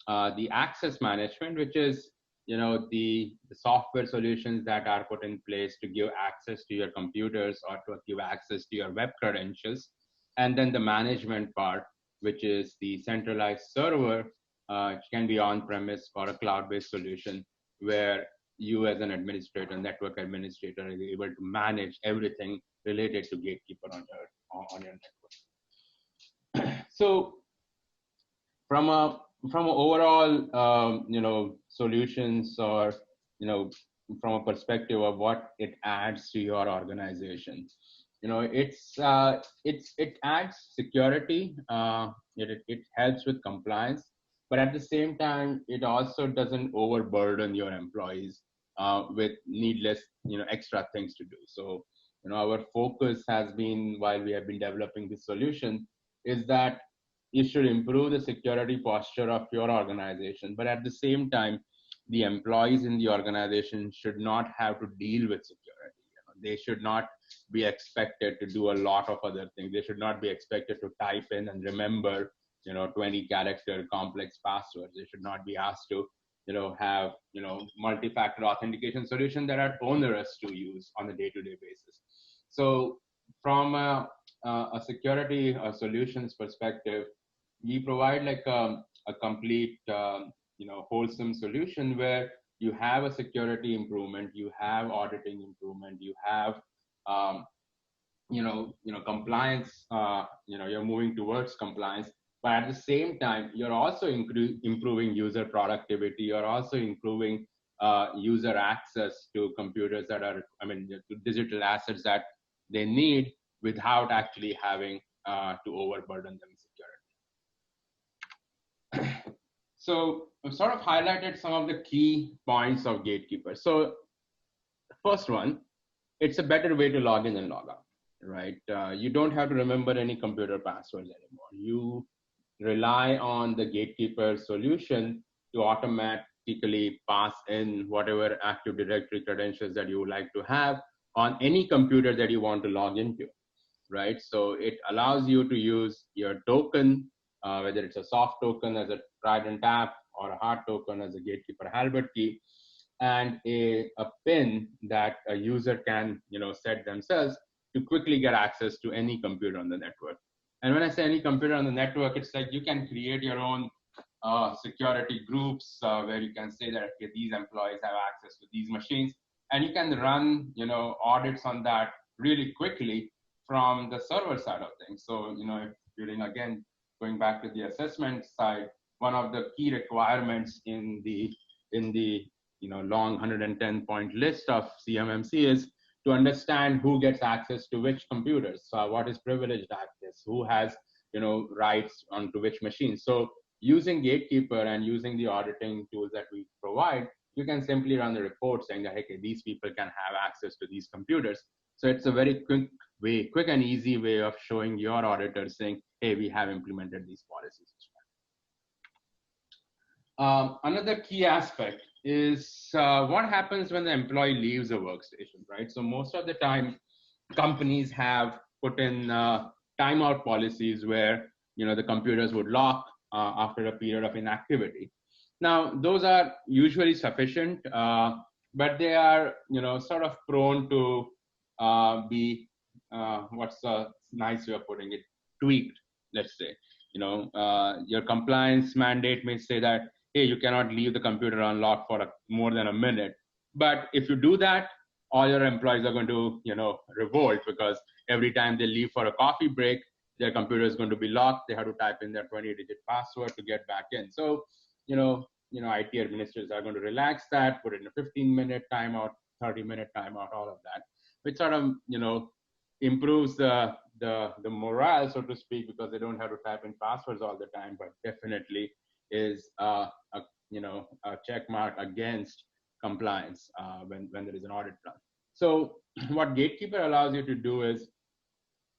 the access management, which is the software solutions that are put in place to give access to your computers or to give access to your web credentials, and then the management part, which is the centralized server, which can be on-premise or a cloud-based solution, where you as an administrator, network administrator, are able to manage everything related to Gatekeeper on your network. So from overall solutions, or from a perspective of what it adds to your organization, it adds security, it helps with compliance, but at the same time it also doesn't overburden your employees with needless extra things to do. So our focus has been, while we have been developing this solution, is that you should improve the security posture of your organization, but at the same time, the employees in the organization should not have to deal with security. They should not be expected to do a lot of other things. They should not be expected to type in and remember 20-character complex passwords. They should not be asked to have multi-factor authentication solutions that are onerous to use on a day-to-day basis. So from a security solutions perspective, we provide like a complete wholesome solution where you have a security improvement, you have auditing improvement, you have compliance, you're moving towards compliance, but at the same time you're also improving user productivity, you're also improving user access to computers that are, to digital assets that they need, without actually having to overburden them security. So I've sort of highlighted some of the key points of Gatekeeper. So the first one, it's a better way to log in and log out, right? You don't have to remember any computer passwords anymore. You rely on the Gatekeeper solution to automatically pass in whatever Active Directory credentials that you would like to have on any computer that you want to log into, right? So it allows you to use your token, whether it's a soft token as a Trident app or a hard token as a Gatekeeper Halbert key, and a PIN that a user can set themselves to quickly get access to any computer on the network. And when I say any computer on the network, it's like you can create your own security groups where you can say that, okay, these employees have access to these machines, and you can run audits on that really quickly from the server side of things. So if during, again, going back to the assessment side, one of the key requirements in the long 110-point list of CMMC is to understand who gets access to which computers. So what is privileged access? Who has rights onto which machines? So using Gatekeeper and using the auditing tools that we provide, you can simply run the report saying that, okay, these people can have access to these computers. So it's a very quick and easy way of showing your auditors saying, hey, we have implemented these policies as well. Another key aspect is what happens when the employee leaves a workstation, right? So most of the time, companies have put in timeout policies where the computers would lock after a period of inactivity. Now, those are usually sufficient, but they are sort of prone to be what's a nice way of putting it, tweaked. Let's say your compliance mandate may say that, hey, you cannot leave the computer unlocked for more than a minute. But if you do that, all your employees are going to revolt, because every time they leave for a coffee break, their computer is going to be locked. They have to type in their 20-digit password to get back in. So IT administrators are going to relax that, put in a 15-minute timeout, 30-minute timeout, all of that, which sort of improves the morale, so to speak, because they don't have to type in passwords all the time, but definitely is a check mark against compliance when there is an audit plan. So what Gatekeeper allows you to do is,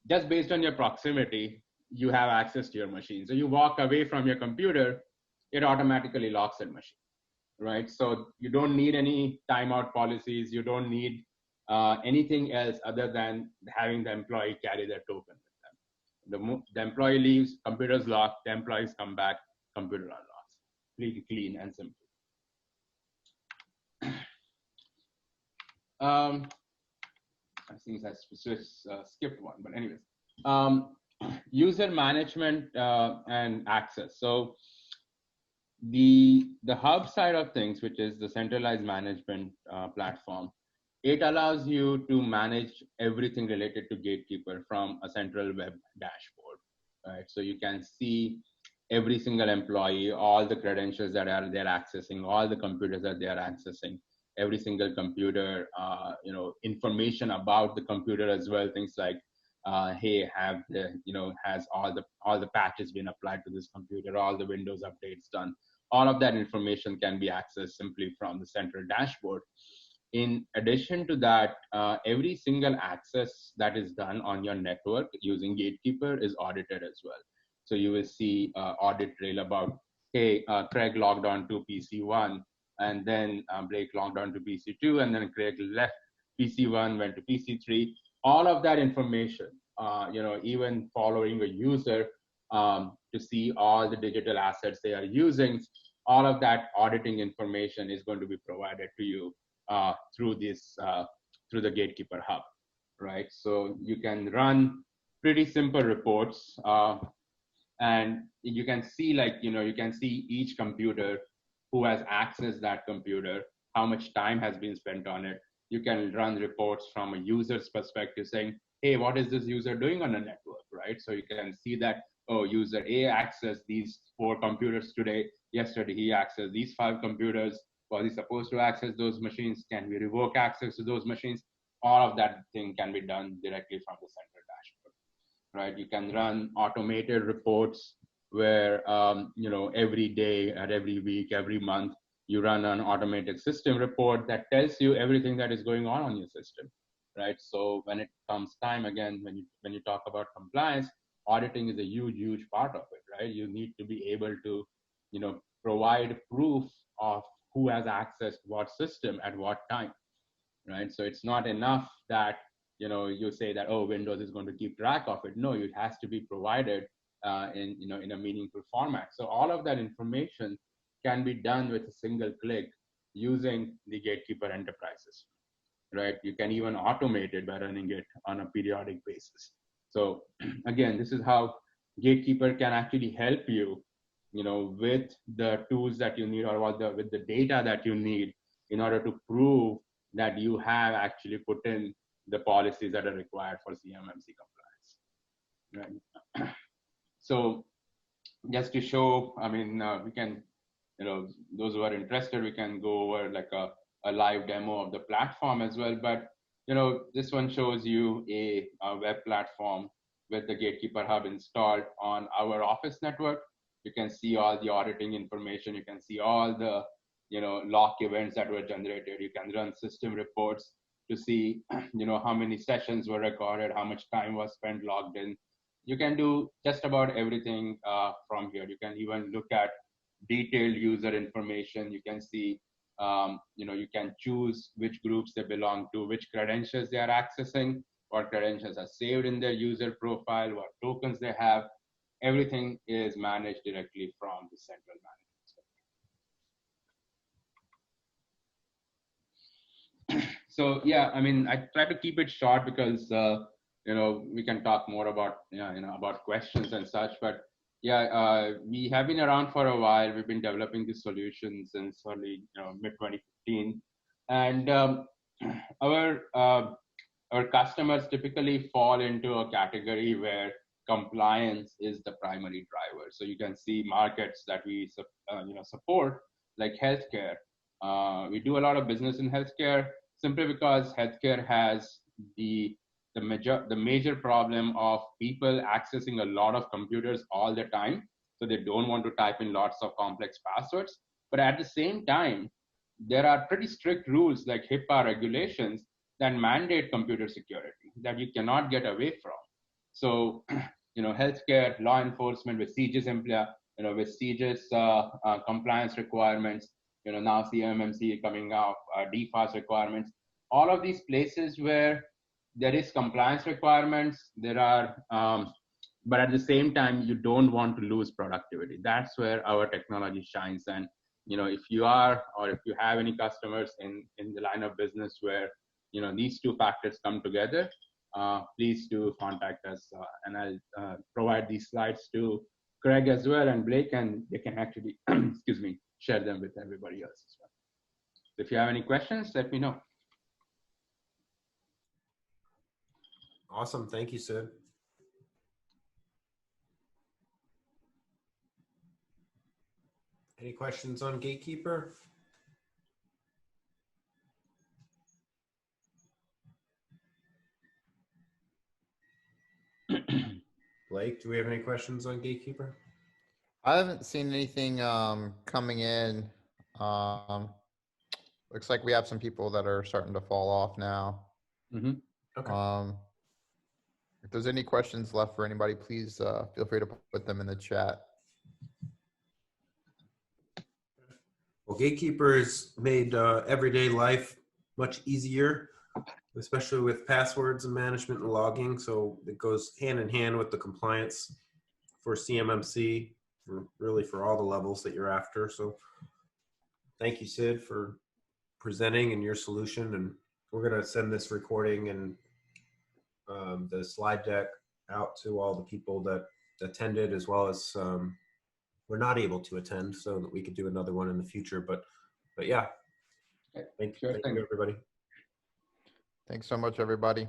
just based on your proximity, you have access to your machine. So you walk away from your computer, it automatically locks that machine, right? So you don't need any timeout policies. You don't need anything else other than having the employee carry their token with them. The employee leaves, computer's locked, the employees come back, computer unlocks. Clean and simple. I think I skipped one, but anyways. User management and access. So the hub side of things, which is the centralized management platform, it allows you to manage everything related to Gatekeeper from a central web dashboard, right? So you can see every single employee, all the credentials that they're accessing, all the computers that they are accessing, every single computer, information about the computer as well. Things like, hey, has all the patches been applied to this computer, all the Windows updates done. All of that information can be accessed simply from the central dashboard. In addition to that, every single access that is done on your network using Gatekeeper is audited as well. So you will see audit trail about, hey, Craig logged on to PC1, and then Blake logged on to PC2, and then Craig left PC1, went to PC3. All of that information, even following a user to see all the digital assets they are using, all of that auditing information is going to be provided to you through the Gatekeeper hub, right? So you can run pretty simple reports, and you can see, you can see each computer, who has accessed that computer, how much time has been spent on it. You can run reports from a user's perspective saying, hey, what is this user doing on the network, right? So you can see that, oh, user A accessed these 4 computers today. Yesterday, he accessed these 5 computers. Was he supposed to access those machines? Can we revoke access to those machines? All of that thing can be done directly from the central dashboard, right? You can run automated reports where, every day, at every week, every month, you run an automated system report that tells you everything that is going on your system, right? So when it comes time, again, when you talk about compliance, auditing is a huge part of it, right? You need to be able to, provide proof of who has accessed what system at what time, right? So it's not enough that, you say that, oh, Windows is going to keep track of it. No, it has to be provided in a meaningful format. So all of that information can be done with a single click using the Gatekeeper enterprises, right? You can even automate it by running it on a periodic basis. So again, this is how Gatekeeper can actually help you, with the tools that you need, or with the data that you need, in order to prove that you have actually put in the policies that are required for CMMC compliance, right? So just to show, we can, those who are interested, we can go over like a live demo of the platform as well. But, this one shows you a web platform with the Gatekeeper hub installed on our office network. You can see all the auditing information. You can see all the, lock events that were generated. You can run system reports to see, how many sessions were recorded, how much time was spent logged in. You can do just about everything from here. You can even look at detailed user information. You can see You can choose which groups they belong to, which credentials they are accessing, what credentials are saved in their user profile, what tokens they have. Everything is managed directly from the central management. So yeah, I mean, I try to keep it short because we can talk more about about questions and such. But yeah, we have been around for a while. We've been developing these solutions since early mid 2015, and our customers typically fall into a category where compliance is the primary driver. So you can see markets that we support, like healthcare. We do a lot of business in healthcare simply because healthcare has the major problem of people accessing a lot of computers all the time. So they don't want to type in lots of complex passwords. But at the same time, there are pretty strict rules like HIPAA regulations that mandate computer security that you cannot get away from. So, healthcare, law enforcement with CJIS compliance requirements, now CMMC coming out, DFARS requirements, all of these places where there is compliance requirements, there are, but at the same time, you don't want to lose productivity. That's where our technology shines. And, if you are, or if you have any customers in the line of business where, these two factors come together, please do contact us. And I'll provide these slides to Craig as well and Blake, and they can actually, share them with everybody else as well. So if you have any questions, let me know. Awesome. Thank you, Sid. Any questions on Gatekeeper? Blake, do we have any questions on Gatekeeper? I haven't seen anything coming in. Looks like we have some people that are starting to fall off now. Mm-hmm. Okay. If there's any questions left for anybody, please feel free to put them in the chat. Well, Gatekeeper has made everyday life much easier, especially with passwords and management and logging. So it goes hand in hand with the compliance for CMMC, really for all the levels that you're after. So thank you, Sid, for presenting and your solution. And we're going to send this recording and the slide deck out to all the people that attended, as well as we're not able to attend, so that we could do another one in the future. But yeah, thank you, everybody. Thanks so much, everybody.